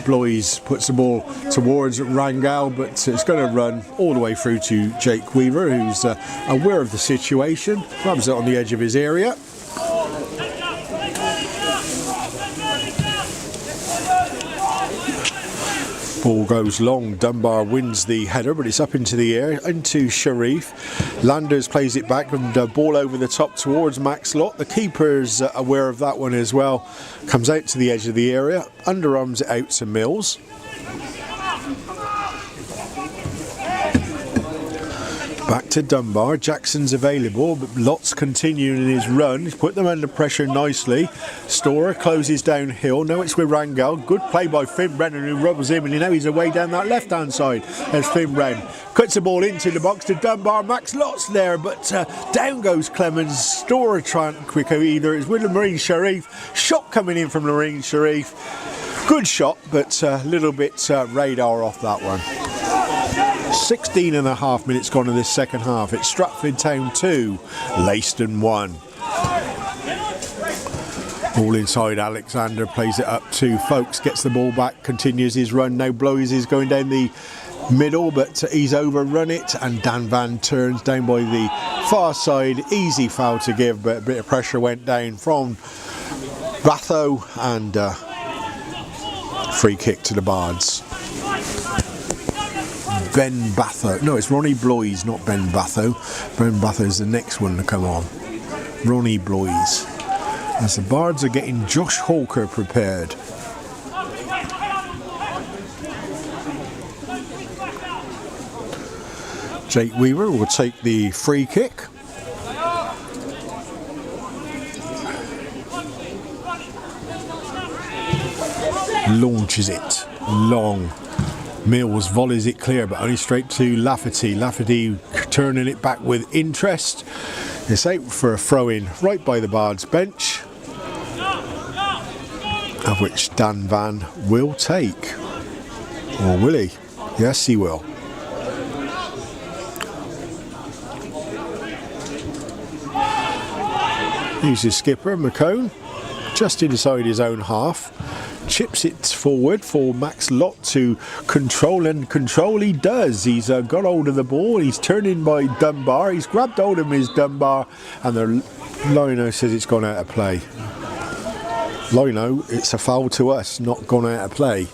Bloys puts the ball towards Rangel, but it's going to run all the way through to Jake Weaver, who's aware of the situation. Grabs it on the edge of his area. Ball goes long. Dunbar wins the header, but it's up into the air, into Sharif. Landers plays it back and ball over the top towards Max Lott. The keeper's aware of that one as well. Comes out to the edge of the area, underarms it out to Mills. Back to Dunbar. Jackson's available, but Lott's continuing his run. He's put them under pressure nicely. Storer closes down Hill. Now it's with Rangel. Good play by Finn Brennan, who rubbles him, and you know he's away down that left-hand side. There's Finn Brennan. Cuts the ball into the box to Dunbar. Max Lott's there, but down goes Clemens. Storer trying quicker either. It's with Marine Sharif. Shot coming in from Marine Sharif. Good shot, but a little bit radar off that one. 16 and a half minutes gone in this second half. It's Stratford Town 2, Leiston 1. Ball inside, Alexander plays it up to Folkes, gets the ball back, continues his run. Now Blows is going down the middle, but he's overrun it, and Dan Van turns down by the far side. Easy foul to give, but a bit of pressure went down from Batho, and free kick to the Bards. Ben Batho. No, it's Ronnie Bloys, not Ben Batho. Ben Batho's the next one to come on. Ronnie Bloys. As the Bards are getting Josh Hawker prepared. Jake Weaver will take the free kick. Launches it long. Mills volleys it clear, but only straight to Lafferty. Lafferty turning it back with interest. It's out for a throw-in right by the Bards bench, of which Dan Van will take. Or will he? Yes, he will. Here's his skipper, McCone, just inside his own half. chips it forward for Max Lott to control, and control he does. He's got hold of the ball, he's turning by Dunbar, he's grabbed hold of his Dunbar, and the lino says it's gone out of play. Lino, it's a foul to us, not gone out of play.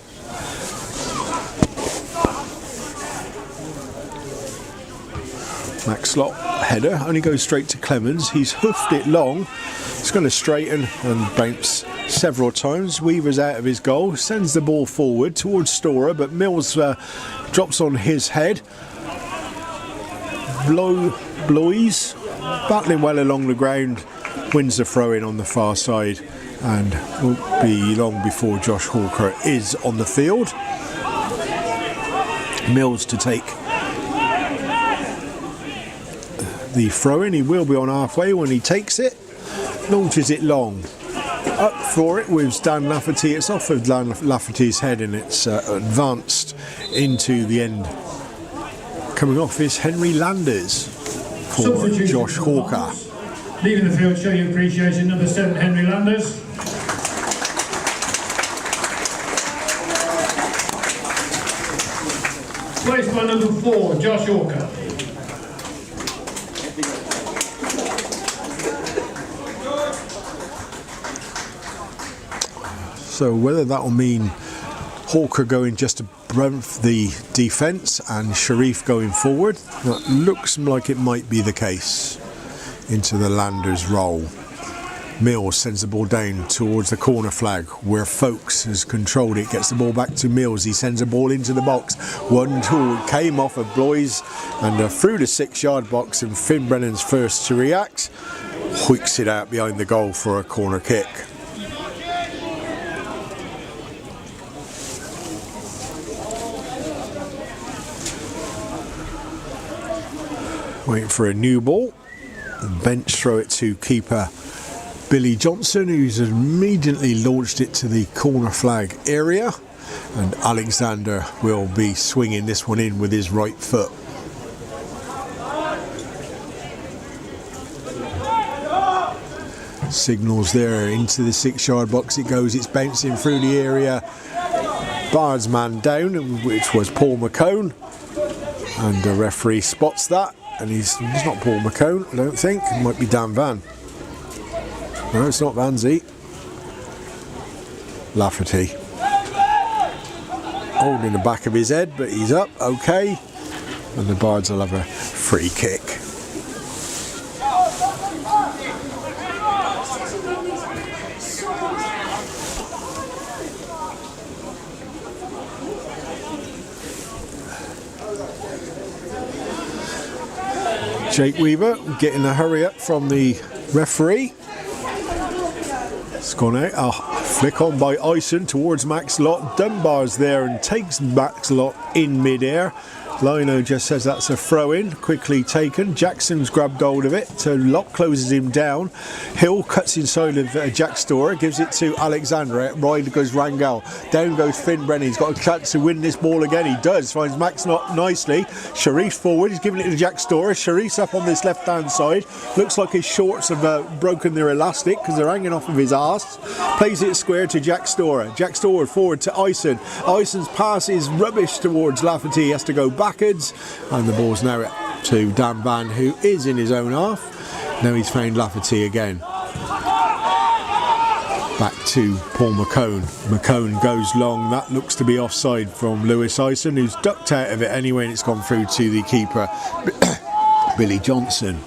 Max Lott header only goes straight to Clemens. He's hoofed it long. It's going to straighten and bounce several times. Weaver's out of his goal, sends the ball forward towards Storer, but Mills drops on his head. Bloise battling well along the ground, wins the throw in on the far side, and won't be long before Josh Hawker is on the field. Mills to take the throw in. He will be on halfway when he takes it, launches it long. Up for it with Dan Lafferty. It's off of Dan Lafferty's head and it's advanced into the end. Coming off is Henry Landers for Josh Hawker. Leaving the field, show your appreciation, number 7, Henry Landers. Placed by number 4, Josh Hawker. So whether that will mean Hawker going just above the defence and Sharif going forward, that looks like it might be the case. Into the Landers role. Mills sends the ball down towards the corner flag where Folks has controlled it, gets the ball back to Mills, he sends the ball into the box. 1-2 came off of Bloise and through the 6-yard box, and Finn Brennan's first to react, whooks it out behind the goal for a corner kick. Waiting for a new ball. Bench throw it to keeper Billy Johnson, who's immediately launched it to the corner flag area, and Alexander will be swinging this one in with his right foot. Signals there into the 6-yard box it goes, it's bouncing through the area. Bards man down, which was Paul McCone, and the referee spots that. And he's not Paul McCone, I don't think. It might be Dan Van. No, it's not Van Zee. Lafferty. Holding the back of his head, but he's up, okay. And the Bards will have a free kick. Jake Weaver getting a hurry up from the referee. It's gone out. A flick on by Ison towards Max Lott. Dunbar's there and takes Max Lott in mid-air. Lino just says that's a throw-in, quickly taken. Jackson's grabbed hold of it, so Lott closes him down. Hill cuts inside of Jack Storer, gives it to Alexander. Right goes Rangel. Down goes Finn Brennan. He's got a chance to win this ball again. He does. Finds Max Lott nicely. Sharif forward. He's giving it to Jack Storer. Sharif's up on this left-hand side. Looks like his shorts have broken their elastic because they're hanging off of his arse. Plays it square to Jack Storer. Jack Storer forward to Ison. Ison's pass is rubbish towards Lafferty. He has to go backwards, and the ball's now to Dan Van, who is in his own half. Now he's found Lafferty again. Back to Paul McCone. McCone goes long. That looks to be offside from Lewis Ison, who's ducked out of it anyway, and it's gone through to the keeper, Billy Johnson.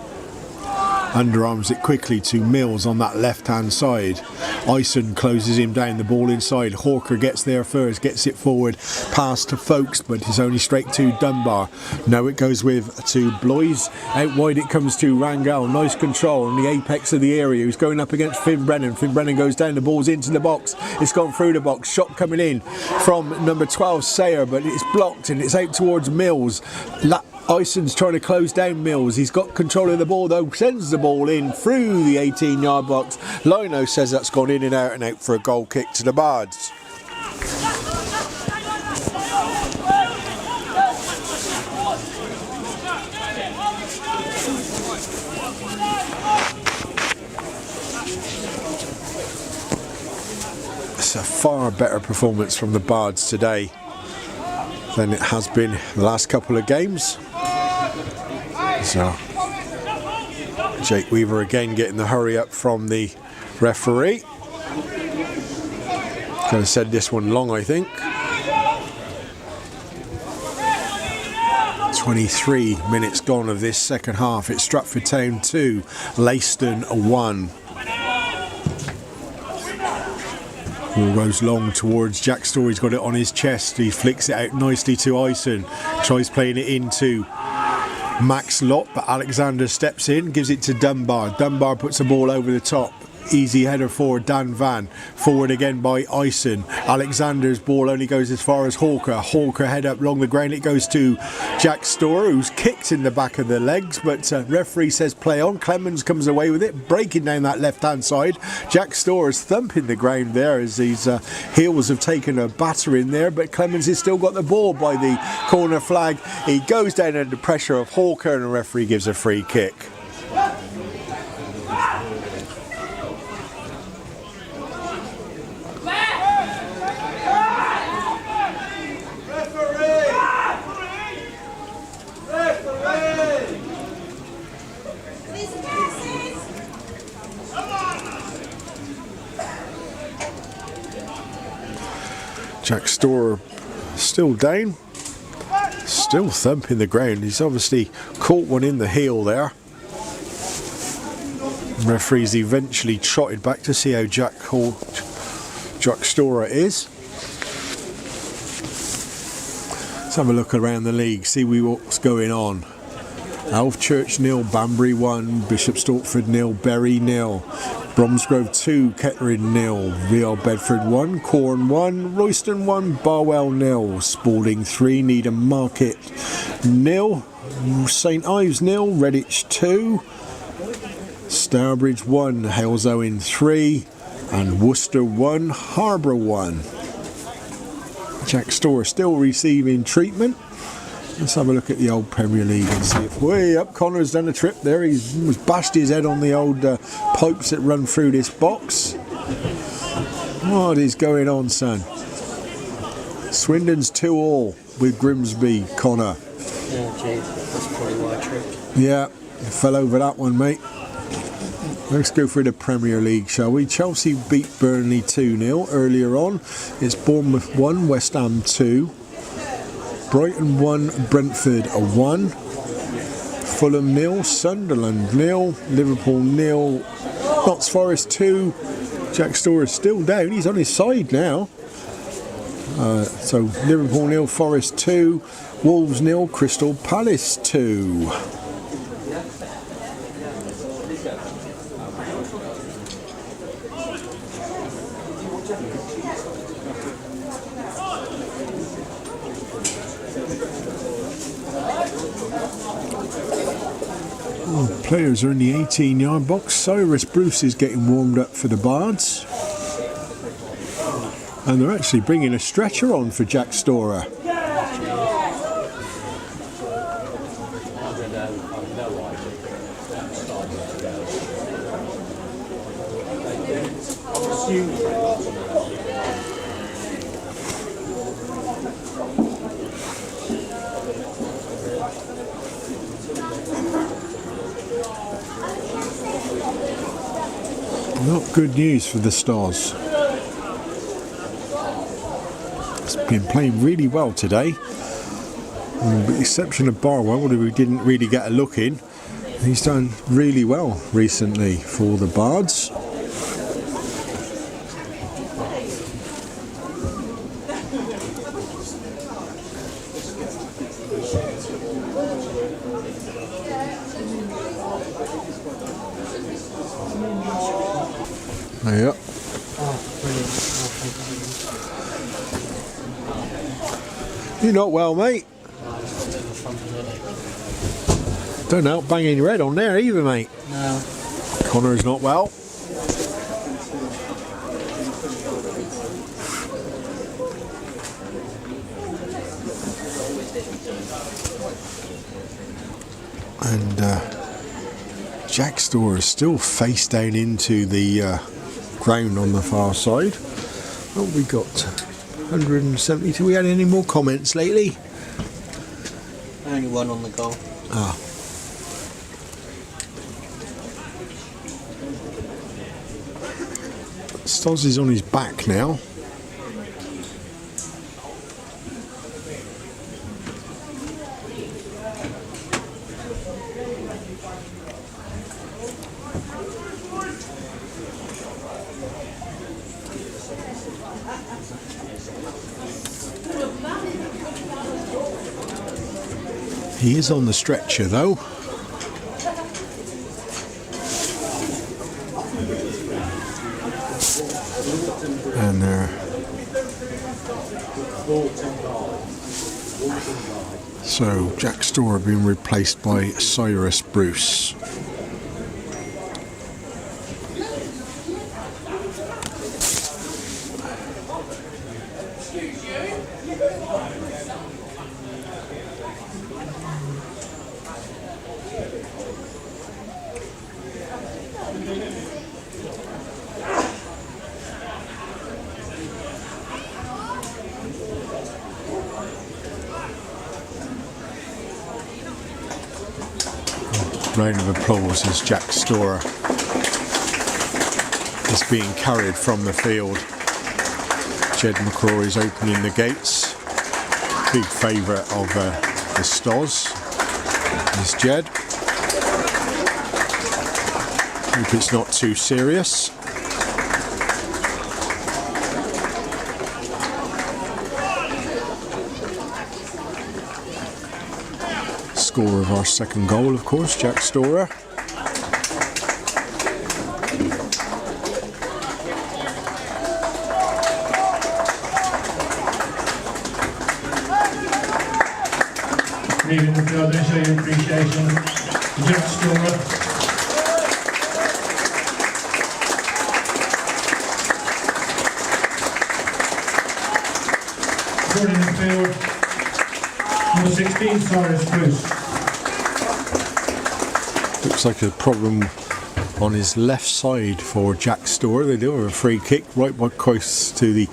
Underarms it quickly to Mills on that left-hand side. Ison closes him down, the ball inside. Hawker gets there first, gets it forward, pass to Folks, but it's only straight to Dunbar. Now it goes to Bloise. Out wide it comes to Rangel. Nice control on the apex of the area. He's going up against Finn Brennan. Finn Brennan goes down, the ball's into the box. It's gone through the box. Shot coming in from number 12, Sayer, but it's blocked and it's out towards Mills. Ison's trying to close down Mills. He's got control of the ball though, sends the ball in through the 18-yard box. Lino says that's gone in and out for a goal kick to the Bards. it's a far better performance from the Bards today than it has been the last couple of games. So Jake Weaver again getting the hurry up from the referee. Could have said this one long, I think. 23 minutes gone of this second half. It's Stratford Town 2, Leiston 1. Ball goes long towards Jack Story's got it on his chest. He flicks it out nicely to Ison. Tries playing it into Max Lott, but Alexander steps in, gives it to Dunbar. Dunbar puts the ball over the top. Easy header for Dan Van. Forward again by Ison. Alexander's ball only goes as far as Hawker. Hawker head up along the ground. It goes to Jack Storer, who's kicked in the back of the legs, but referee says play on. Clemens comes away with it, breaking down that left hand side. Jack Storer's thumping the ground there as his heels have taken a batter in there, but Clemens has still got the ball by the corner flag. He goes down under the pressure of Hawker and the referee gives a free kick. Jack Storer still down, still thumping the ground. He's obviously caught one in the heel there. The referee's eventually trotted back to see how Jack Storer is. Let's have a look around the league, see what's going on. Alvechurch 0, Banbury 1, Bishop Stortford 0, Bury 0, Bromsgrove 2, Kettering 0, VR Bedford 1, Corn 1, Royston 1, Barwell 0, Spalding 3, Needham Market 0, St Ives 0, Redditch 2, Stourbridge 1, Halesowen 3, and Worcester 1, Harborough 1. Jack Storer still receiving treatment. Let's have a look at the old Premier League and see if way up. Connor's done a trip there. He's bashed his head on the old pipes that run through this box. What is going on, son? Swindon's 2-2 with Grimsby, Connor. Yeah, gee, that's probably why I tripped. Yeah, you fell over that one, mate. Let's go through the Premier League, shall we? Chelsea beat Burnley 2-0 earlier on. It's Bournemouth 1, West Ham 2. Brighton 1, Brentford 1, Fulham 0, Sunderland 0, Liverpool 0, Notts Forest 2. Jack Storer is still down, he's on his side now. So Liverpool 0, Forest 2, Wolves 0, Crystal Palace 2. Players are in the 18-yard box. Cyrus Bruce is getting warmed up for the Bards. And they're actually bringing a stretcher on for Jack Storer. Not good news for the Stars. It's been playing really well today. With the exception of Barwell, who we didn't really get a look in. He's done really well recently for the Bards. Yep. You're not well, mate. Don't out banging your head on there either, mate. No. Connor's not well. And Jack Storer is still face down into the ground on the far side. Oh, we got 172. We had any more comments lately? Only one on the goal. Ah. Stoz is on his back now. He is on the stretcher though. And so Jack Storer being replaced by Cyrus Bruce. Round of applause as Jack Storer is being carried from the field. Jed McCraw is opening the gates. Big favourite of the Stoz is Jed. Hope it's not too serious. Scorer of our second goal, of course, Jack Storer. Leaving the field and show your appreciation to Jack Storer. Joining the field, number 16, Cyrus Bruce. Looks like a problem on his left side for Jack Storer. They do have a free kick right by close to the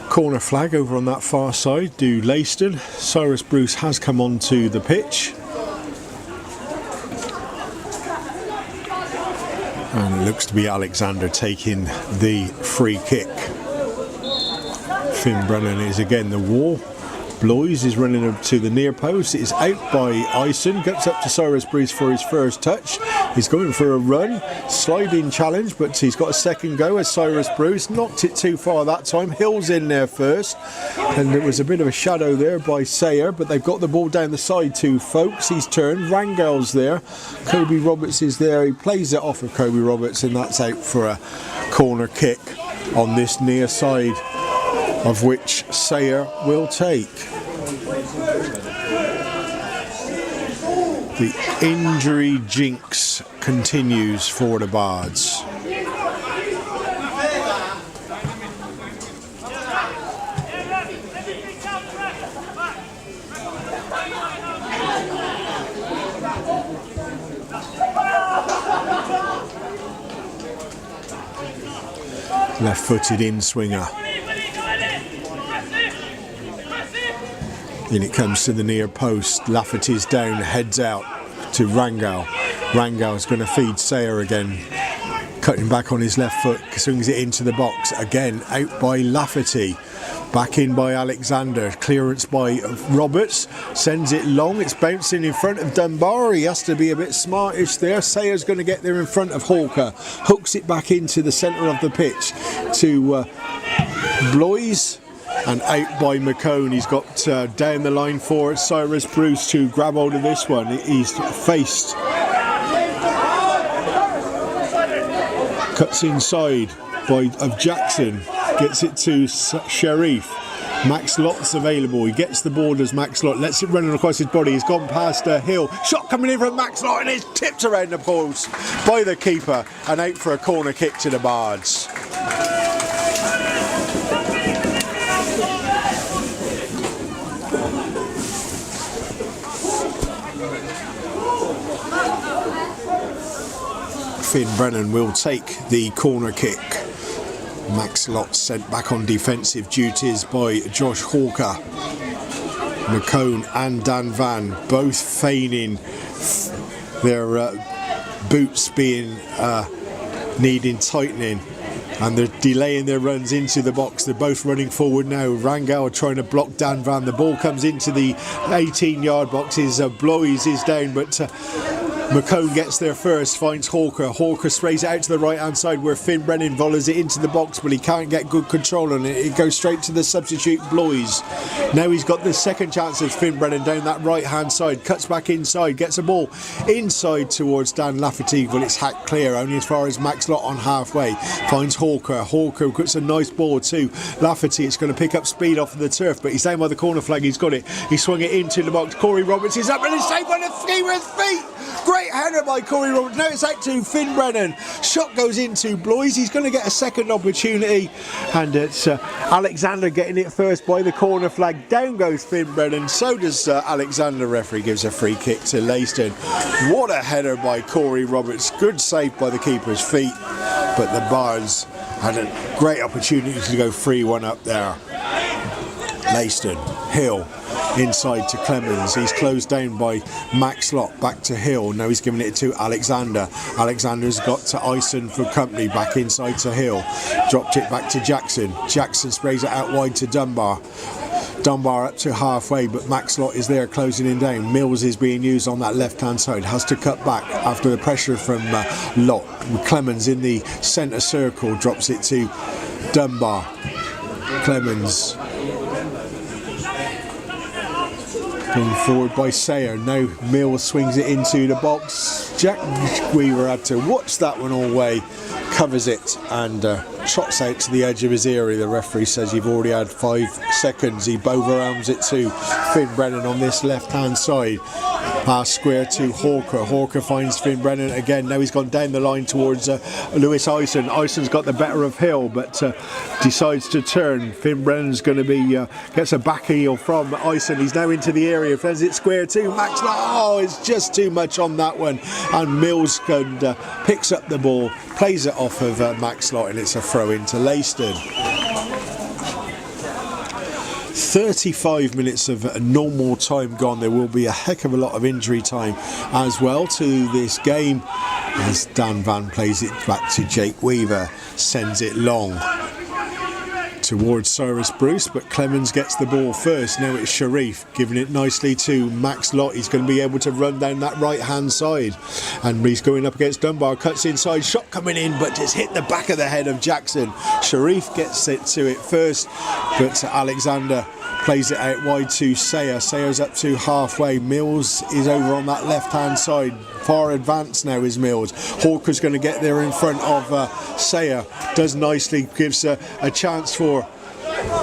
corner flag over on that far side. Do Leiston. Cyrus Bruce has come onto the pitch. And it looks to be Alexander taking the free kick. Finn Brennan is again the wall. Bloys is running up to the near post. It is out by Ison. Gets up to Cyrus Bruce for his first touch. He's going for a run. Sliding challenge, but he's got a second go as Cyrus Bruce. Knocked it too far that time. Hill's in there first. And there was a bit of a shadow there by Sayer, but they've got the ball down the side to Folks. He's turned. Rangel's there. Kobe Roberts is there. He plays it off of Kobe Roberts, and that's out for a corner kick on this near side, of which Sayer will take. The injury jinx continues for the Bards. Left-footed in-swinger. In it comes to the near post. Lafferty's down, heads out to Rangel. Rangel's going to feed Sayer again. Cutting back on his left foot, swings it into the box. Again, out by Lafferty. Back in by Alexander. Clearance by Roberts. Sends it long. It's bouncing in front of Dunbar. He has to be a bit smartish there. Sayer's going to get there in front of Hawker. Hooks it back into the centre of the pitch to Bloys. And out by McCone. He's got down the line for Cyrus Bruce to grab hold of this one. He's faced. Cuts inside of Jackson. Gets it to Sharif. Max Lott's available. He gets the ball as Max Lott. Lets it run across his body. He's gone past Hill. Shot coming in from Max Lott, and it's tipped around the post by the keeper. And out for a corner kick to the Bards. Finn Brennan will take the corner kick. Max Lott sent back on defensive duties by Josh Hawker. McCone and Dan Van both feigning their boots being needing tightening, and they're delaying their runs into the box. They're both running forward now. Rangel trying to block Dan Van. The ball comes into the 18-yard box. His Bloise is down, but McCone gets there first, finds Hawker. Hawker sprays it out to the right hand side where Finn Brennan volleys it into the box, but he can't get good control on it. It goes straight to the substitute Bloise. Now he's got the second chance of Finn Brennan down that right hand side, cuts back inside, gets a ball inside towards Dan Lafferty, but it's hacked clear only as far as Max Lott on halfway. Finds Hawker. Hawker puts a nice ball to Lafferty. It's going to pick up speed off of the turf, but he's down by the corner flag. He's got it. He swung it into the box. Corey Roberts is up and it's saved by the three with his feet. Great header by Corey Roberts. Now it's out to Finn Brennan. Shot goes into Bloise. He's going to get a second opportunity, and it's Alexander getting it first by the corner flag. Down goes Finn Brennan. So does Alexander. Referee gives a free kick to Leiston. What a header by Corey Roberts. Good save by the keeper's feet, but the Bards had a great opportunity to go 3-1 up there. Leiston, Hill, inside to Clemens. He's closed down by Max Lott. Back to Hill. Now he's giving it to Alexander. Alexander's got to Ison for company. Back inside to Hill. Dropped it back to Jackson. Jackson sprays it out wide to Dunbar. Dunbar up to halfway, but Max Lott is there closing him down. Mills is being used on that left hand side. Has to cut back after the pressure from Lott. Clemens in the centre circle. Drops it to Dunbar. Clemens going forward by Sayer. Now Mills swings it into the box. Jack Weaver had to watch that one all the way, covers it and trots out to the edge of his area. The referee says you've already had 5 seconds. He overarms it to Finn Brennan on this left hand side. Pass square to Hawker. Hawker finds Finn Brennan again. Now he's gone down the line towards Lewis Ison. Ison's got the better of Hill, but decides to turn. Finn Brennan's going to be gets a back heel from Ison. He's now into the area. Fends it square to Max Lott. Oh, it's just too much on that one. And Mills picks up the ball, plays it off of Max Lott, and it's a throw into Leiston. 35 minutes of normal time gone. There will be a heck of a lot of injury time as well to this game as Dan Van plays it back to Jake Weaver, sends it long towards Cyrus Bruce, but Clemens gets the ball first. Now it's Sharif giving it nicely to Max Lott. He's going to be able to run down that right hand side, and he's going up against Dunbar. Cuts inside, shot coming in, but just hit the back of the head of Jackson. Sharif gets it to it first, but Alexander plays it out wide to Sayer. Sayer's up to halfway. Mills is over on that left hand side. Far advanced now is Mills. Hawker's going to get there in front of Sayer. Does nicely, gives a chance for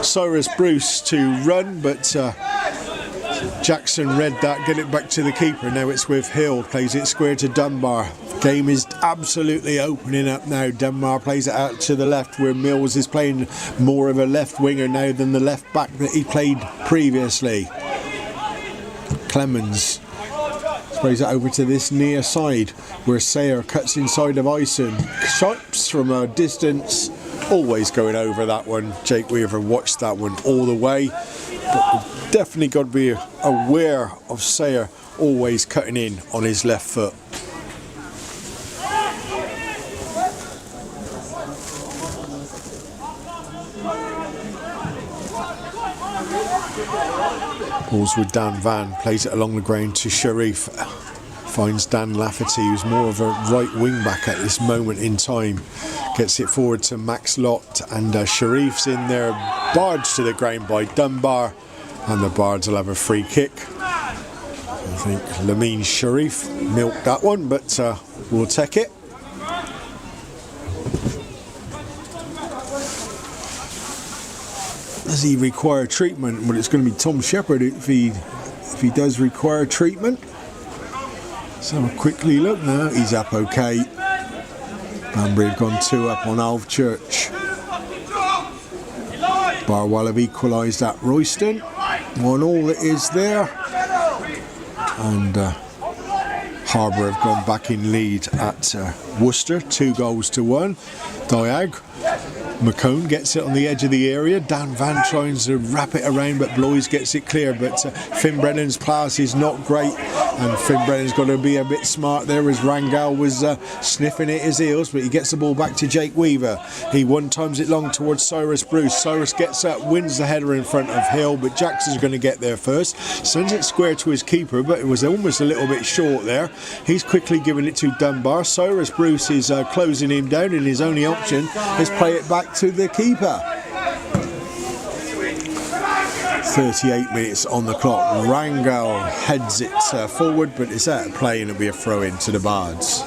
Cyrus Bruce to run, but Jackson read that, get it back to the keeper. Now it's with Hill, plays it square to Dunbar. Game is absolutely opening up now. Dunbar plays it out to the left where Mills is playing more of a left winger now than the left back that he played previously. Clemens sprays it over to this near side where Sayer cuts inside of Ison. Shots from a distance, always going over that one. Jake Weaver watched that one all the way, but we've definitely got to be aware of Sayer always cutting in on his left foot. Balls with Dan Van, plays it along the ground to Sharif. Finds Dan Lafferty, who's more of a right wing back at this moment in time. Gets it forward to Max Lott, and Sharif's in there. Barged to the ground by Dunbar, and the Bards will have a free kick. I think Lamine Sharif milked that one, but we'll take it. Does he require treatment? Well, it's going to be Tom Shepherd if he does require treatment. So a quickly look now. He's up okay. Banbury have gone 2 up on Alv Church. Barwell have equalised at Royston. 1-1 it is there. And Harbour have gone back in lead at Worcester. 2-1. Diag McCone gets it on the edge of the area. Dan Van tries to wrap it around, but Bloys gets it clear. But Finn Brennan's pass is not great, and Finn Brennan's got to be a bit smart there as Rangel was sniffing at his heels, but he gets the ball back to Jake Weaver. He one-times it long towards Cyrus Bruce. Cyrus gets up, wins the header in front of Hill, but Jackson's going to get there first. Sends it square to his keeper, but it was almost a little bit short there. He's quickly giving it to Dunbar. Cyrus Bruce is closing him down, and his only option is play it back to the keeper. 38 minutes on the clock. Rangel heads it forward, but it's out of play and it'll be a throw in to the Bards.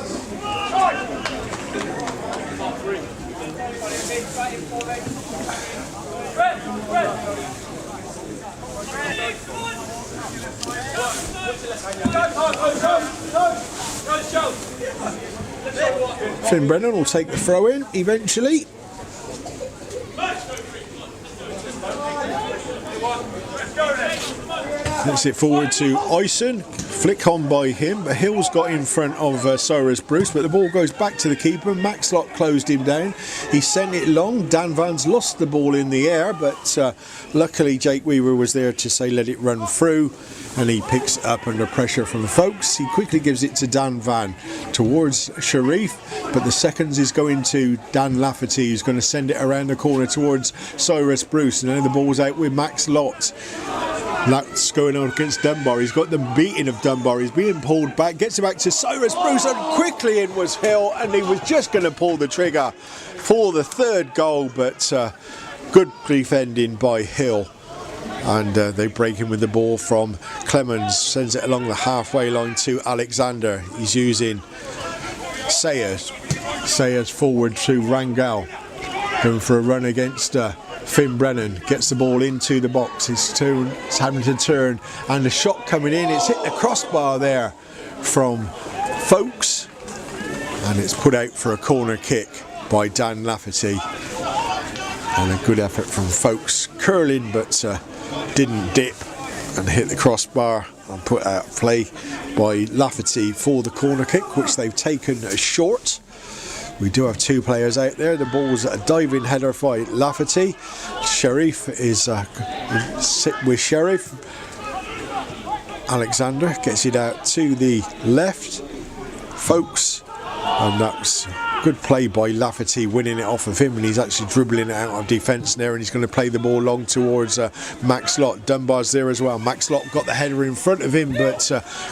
Finn Brennan will take the throw in eventually. That's it forward to Ison. Flick on by him, but Hill's got in front of Cyrus Bruce, but the ball goes back to the keeper. Max Lott closed him down. He sent it long. Dan Van's lost the ball in the air, but luckily Jake Weaver was there to say let it run through, and he picks it up under pressure from folks. He quickly gives it to Dan Van towards Sharif, but the seconds is going to Dan Lafferty, who's going to send it around the corner towards Cyrus Bruce, and then the ball's out with Max Lott. That's going on against Dunbar. He's got the beating of Dunbar. He's being pulled back, gets it back to Cyrus Bruce, and quickly in was Hill, and he was just going to pull the trigger for the third goal, but good defending by Hill. And they break him with the ball from Clemens, sends it along the halfway line to Alexander. He's using Sayers. Sayers forward to Rangel, going for a run against Finn Brennan, gets the ball into the box. It's having to turn, and the shot coming in, it's hit the crossbar there from Folks, and it's put out for a corner kick by Dan Lafferty. And a good effort from Folks, curling but didn't dip and hit the crossbar, and put out play by Lafferty for the corner kick, which they've taken as short. We do have two players out there. The ball's a diving header by Lafferty. Sharif is sit with Sharif. Alexander gets it out to the left. Folks, and that's good play by Lafferty, winning it off of him, and he's actually dribbling it out of defence there, and he's going to play the ball long towards Max Lott. Dunbar's there as well. Max Lott got the header in front of him, but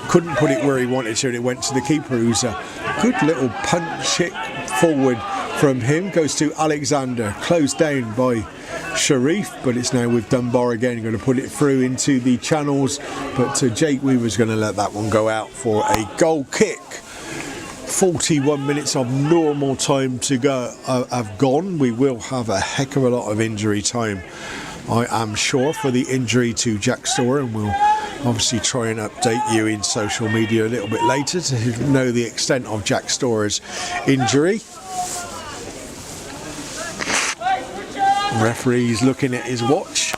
couldn't put it where he wanted to, and it went to the keeper, who's a good little punch hit forward from him. Goes to Alexander, closed down by Sharif, but it's now with Dunbar again. Going to put it through into the channels, but Jake Weaver's going to let that one go out for a goal kick. 41 minutes of normal time to go have gone. We will have a heck of a lot of injury time, I am sure, for the injury to Jack Storer, and we'll obviously try and update you in social media a little bit later to know the extent of Jack Storer's injury. Referee's looking at his watch,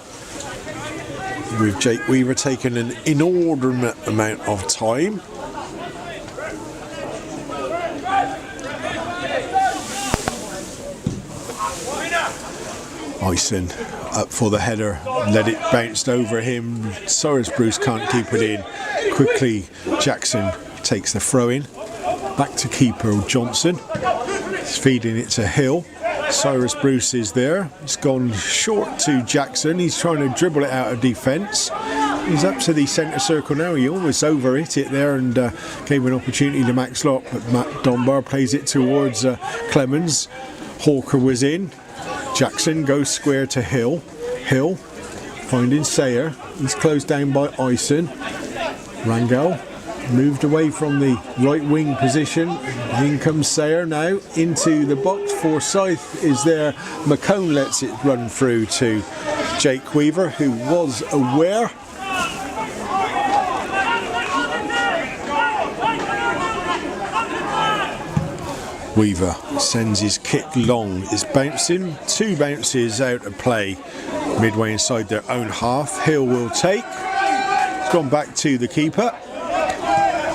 with Jake Weaver taking an inordinate amount of time. Ison up for the header, let it bounced over him. Cyrus Bruce can't keep it in. Quickly Jackson takes the throw in. Back to keeper Johnson. He's feeding it to Hill. Cyrus Bruce is there. It's gone short to Jackson. He's trying to dribble it out of defence. He's up to the centre circle now. He almost over-hit it there and gave an opportunity to Max Lott, but Matt Dunbar plays it towards Clemens. Hawker was in. Jackson goes square to Hill. Hill finding Sayer. He's closed down by Ison. Rangel moved away from the right wing position. In comes Sayer now into the box. Forsyth is there. McCone lets it run through to Jake Weaver, who was aware. Weaver sends his kick long. It's bouncing. Two bounces out of play midway inside their own half. Hill will take. It's gone back to the keeper.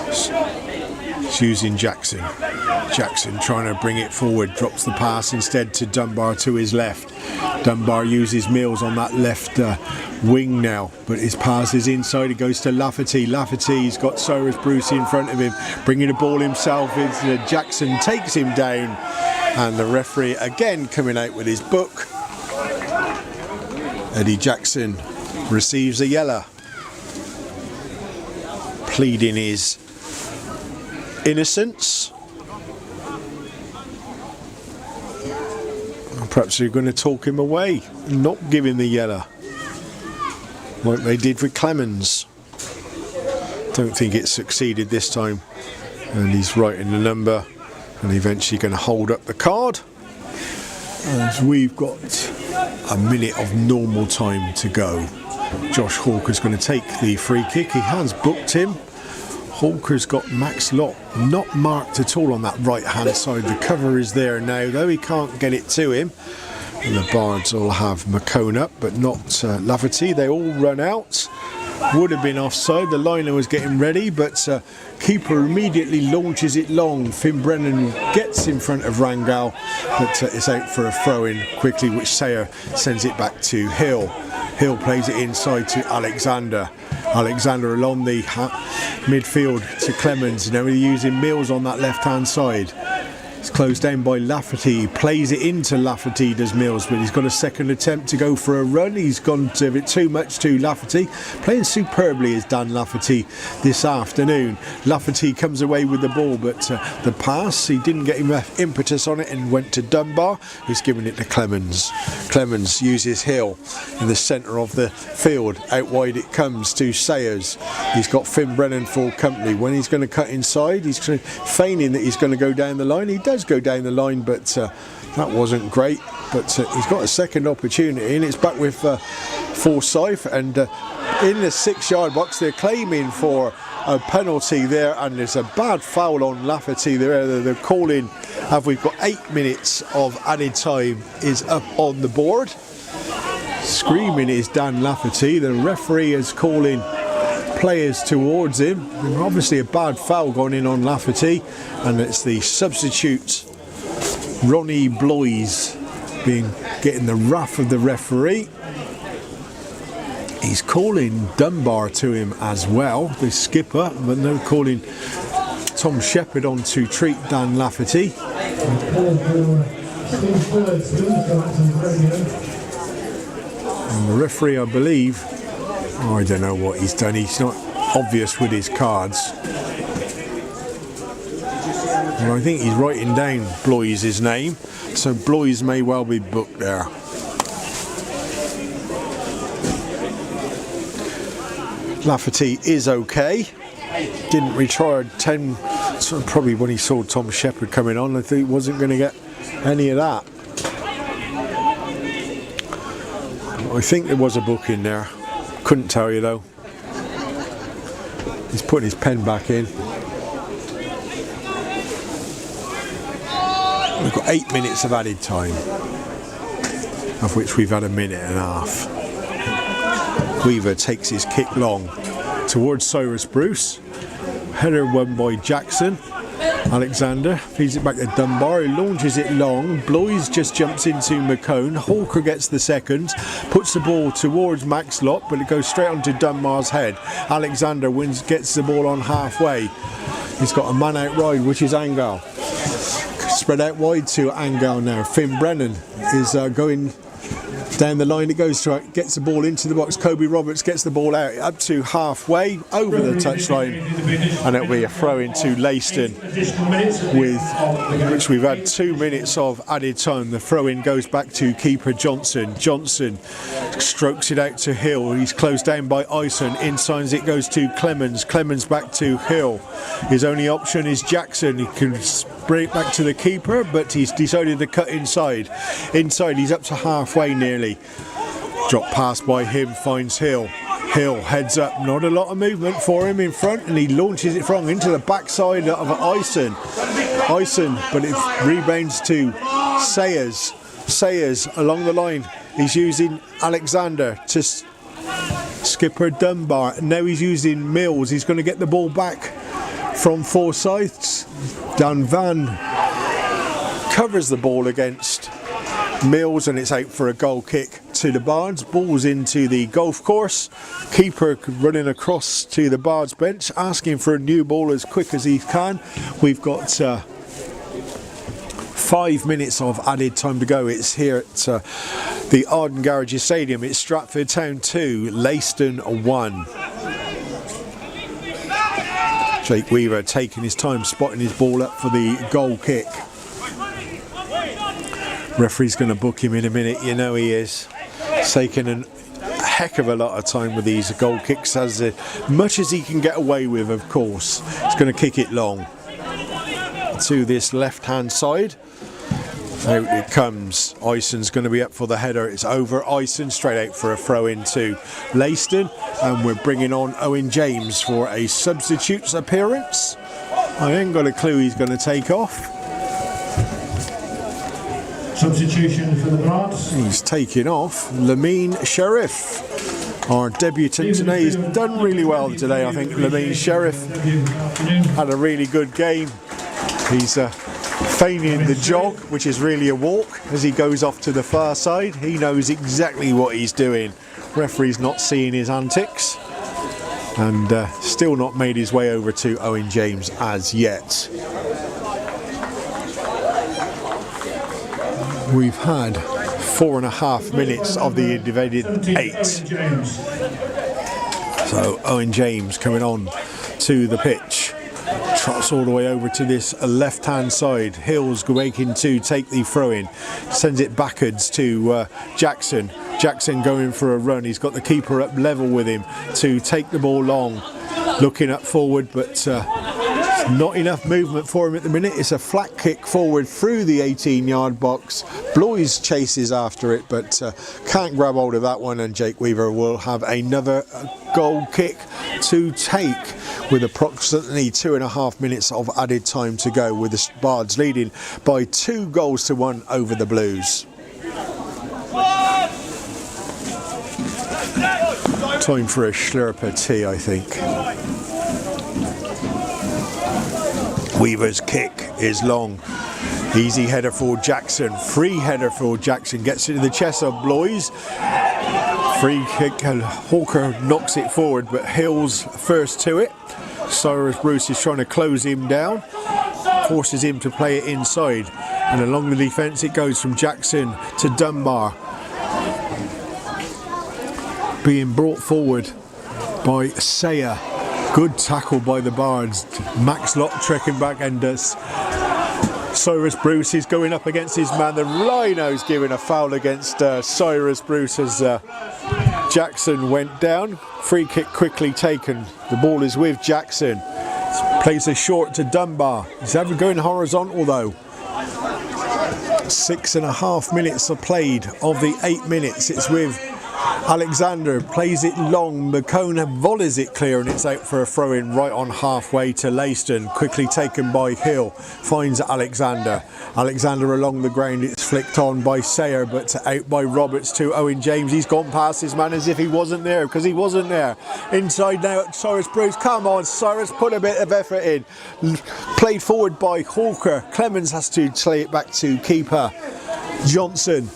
It's using Jackson. Jackson trying to bring it forward, drops the pass instead to Dunbar to his left. Dunbar uses Mills on that left wing now, but his pass is inside. It goes to Lafferty. Lafferty's got Cyrus Bruce in front of him, bringing the ball himself. Jackson takes him down, and the referee again coming out with his book. Eddie Jackson receives a yellow, pleading his innocence. Perhaps they're going to talk him away and not give him the yellow, like they did with Clemens. Don't think it succeeded this time, and he's writing the number and eventually going to hold up the card, as we've got a minute of normal time to go. Josh Hawker's going to take the free kick. He has booked him. Hawker's got Max Lott not marked at all on that right hand side. The cover is there now, though he can't get it to him. And the Bards will have McCone up, but not Lafferty. They all run out. Would have been offside. The liner was getting ready, but keeper immediately launches it long. Finn Brennan gets in front of Rangal, but it's out for a throw-in quickly, which Sayer sends it back to Hill. Hill plays it inside to Alexander. Alexander along the midfield to Clemens. Now he's using Mills on that left-hand side. It's closed down by Lafferty. Plays it into Lafferty, does Mills, but he's got a second attempt to go for a run. He's gone a bit too much to Lafferty. Playing superbly is Dan Lafferty this afternoon. Lafferty comes away with the ball, but the pass, he didn't get enough impetus on it and went to Dunbar, who's giving it to Clemens. Clemens uses Hill in the centre of the field. Out wide it comes to Sayers. He's got Finn Brennan for company. When he's going to cut inside, he's feigning that he's going to go down the line. He does go down the line, but that wasn't great. But he's got a second opportunity, and it's back with Forsyth, and in the 6-yard box they're claiming for a penalty there, and there's a bad foul on Lafferty there. They're calling, we've got 8 minutes of added time is up on the board. Screaming is Dan Lafferty. The referee is calling players towards him. Obviously a bad foul gone in on Lafferty, and it's the substitute Ronnie Bloys getting the wrath of the referee. He's calling Dunbar to him as well, the skipper, but no, calling Tom Shepherd on to treat Dan Lafferty. And the referee, I believe, I don't know what he's done. He's not obvious with his cards. And I think he's writing down Bloys' name, so Bloys may well be booked there. Lafferty is okay. Didn't retire 10, so probably when he saw Tom Shepherd coming on, I think he wasn't going to get any of that. I think there was a book in there. Couldn't tell you though. He's putting his pen back in. We've got 8 minutes of added time, of which we've had a minute and a half. Weaver takes his kick long towards Cyrus Bruce. Header won by Jackson. Alexander feeds it back to Dunbar, who launches it long. Bloys just jumps into McCone. Hawker gets the second, puts the ball towards Max Lott, but it goes straight onto Dunbar's head. Alexander gets the ball on halfway. He's got a man out wide, which is Angal. Spread out wide to Angal now. Finn Brennan is going down the line. It goes to, gets the ball into the box. Kobe Roberts gets the ball out up to halfway over the touchline, and it'll be a throw into Leiston, with which we've had 2 minutes of added time. The throw in goes back to keeper Johnson. Johnson strokes it out to Hill. He's closed down by Ison. Inside it goes to Clemens. Clemens back to Hill. His only option is Jackson. He can bring it back to the keeper, but he's decided to cut inside. Inside, he's up to halfway nearly. Drop pass by him, finds Hill. Hill heads up, not a lot of movement for him in front, and he launches it from into the backside of Ison. Ison, but it rebounds to Sayers. Sayers along the line. He's using Alexander to skipper Dunbar. Now he's using Mills. He's going to get the ball back from Forsyth. Dunvan covers the ball against Mills, and it's out for a goal kick to the Bards. Ball's into the golf course. Keeper running across to the Bards bench, asking for a new ball as quick as he can. We've got 5 minutes of added time to go. It's here at the Arden Garages Stadium. It's Stratford Town 2, Leiston 1. Jake Weaver taking his time, spotting his ball up for the goal kick. Referee's going to book him in a minute, you know he is. He's taking a heck of a lot of time with these goal kicks, as much as he can get away with, of course. He's going to kick it long to this left hand side. Out it comes. Ison's going to be up for the header. It's over Ison, straight out for a throw into Leiston, and we're bringing on Owen James for a substitute's appearance. I ain't got a clue he's going to take off. Substitution for the Bards. He's taking off Lamine Sheriff, our debutant today. He's done really well today, I think. Lamine Sheriff had a really good game. He's feigning the jog, which is really a walk, as he goes off to the far side. He knows exactly what he's doing. Referee's not seeing his antics, and still not made his way over to Owen James as yet. We've had 4.5 minutes of the divided 8. So Owen James coming on to the pitch. Trots all the way over to this left hand side. Hills making to take the throw in. Sends it backwards to Jackson. Jackson going for a run. He's got the keeper up level with him to take the ball long. Looking up forward, but not enough movement for him at the minute. It's a flat kick forward through the 18-yard box. Blois chases after it, but can't grab hold of that one, and Jake Weaver will have another goal kick to take with approximately 2.5 minutes of added time to go, with the Bards leading by 2-1 over the Blues. Time for a slurper tea, I think. Weaver's kick is long. Easy header for Jackson. Free header for Jackson. Gets it to the chest of Blois. Free kick, and Hawker knocks it forward, but Hills first to it. Cyrus Bruce is trying to close him down. Forces him to play it inside. And along the defence it goes from Jackson to Dunbar. Being brought forward by Sayer. Good tackle by the Bards. Max Lott trekking back, and Cyrus Bruce is going up against his man. The Rhino's giving a foul against Cyrus Bruce as Jackson went down. Free kick quickly taken. The ball is with Jackson. Plays a short to Dunbar. He's ever going horizontal though. 6.5 minutes are played of the 8 minutes. It's with Alexander, plays it long. McCone volleys it clear, and it's out for a throw in right on halfway to Leiston. Quickly taken by Hill, finds Alexander. Alexander along the ground, it's flicked on by Sayer, but out by Roberts to Owen James. He's gone past his man as if he wasn't there, because he wasn't there. Inside now, Cyrus Bruce. Come on, Cyrus, put a bit of effort in. Played forward by Hawker. Clemens has to play it back to keeper Johnson.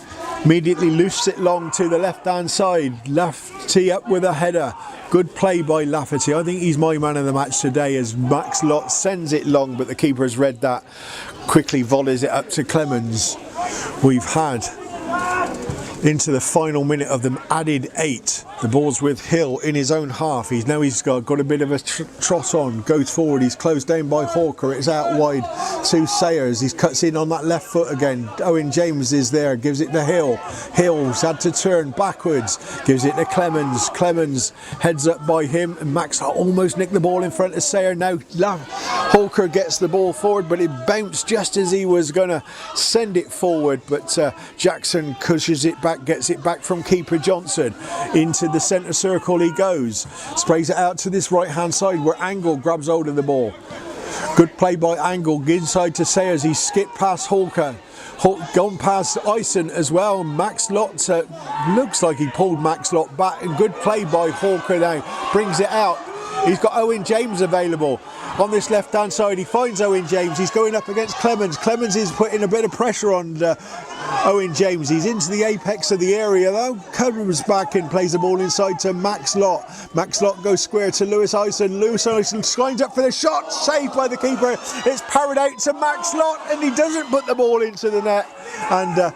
Immediately lifts it long to the left hand side. Lafferty up with a header. Good play by Lafferty. I think he's my man of the match today, as Max Lott sends it long, but the keeper has read that. Quickly volleys it up to Clemens. We've had into the final minute of the added 8. The ball's with Hill in his own half. He's got a bit of a trot on. Goes forward. He's closed down by Hawker. It's out wide to Sayers. He cuts in on that left foot again. Owen James is there. Gives it to Hill. Hill's had to turn backwards. Gives it to Clemens. Clemens heads up by him. And Max almost nicked the ball in front of Sayer. Now Hawker gets the ball forward, but it bounced just as he was going to send it forward. But Jackson cushions it back, gets it back from keeper Johnson. Into the centre circle he goes. Sprays it out to this right hand side where Angle grabs hold of the ball. Good play by Angle. Inside to Sayers. He skipped past Hawker. Gone past Ison as well. Max Lott looks like he pulled Max Lott back. And good play by Hawker now. Brings it out He's got Owen James available on this left-hand side. He finds Owen James. He's going up against Clemens. Clemens is putting a bit of pressure on Owen James. He's into the apex of the area though. Comes back and plays the ball inside to Max Lott. Max Lott goes square to Lewis Ison. Lewis Ison lines up for the shot. Saved by the keeper. It's parried out to Max Lott and he doesn't put the ball into the net. And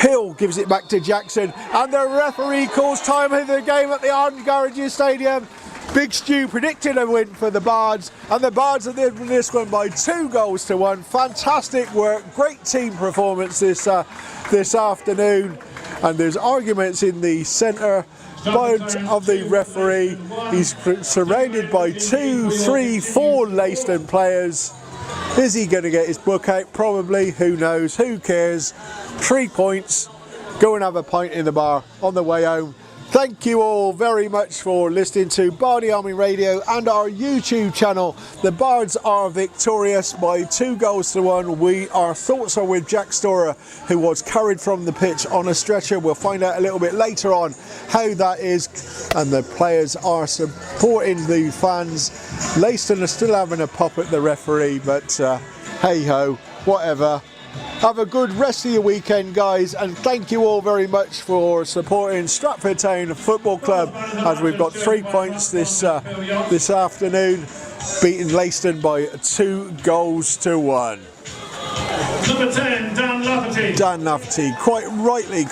Hill gives it back to Jackson. And the referee calls time of the game at the Arden Garages Stadium. Big Stu predicted a win for the Bards, and the Bards have won this one by 2-1. Fantastic work, great team performance this afternoon, and there's arguments in the centre of the referee. He's surrounded by 2, 3, 4 Leiston players. Is he going to get his book out? Probably. Who knows? Who cares? 3 points. Go and have a pint in the bar on the way home. Thank you all very much for listening to Bardi Army Radio and our YouTube channel. The Bards are victorious by 2-1. Our thoughts are with Jack Storer, who was carried from the pitch on a stretcher. We'll find out a little bit later on how that is. And the players are supporting the fans. Leiston are still having a pop at the referee, but hey ho, whatever. Have a good rest of your weekend, guys, and thank you all very much for supporting Stratford Town Football Club, as we've got 3 points this afternoon, beating Leiston by 2-1. Number 10, Dan Lafferty. Dan Lafferty, quite rightly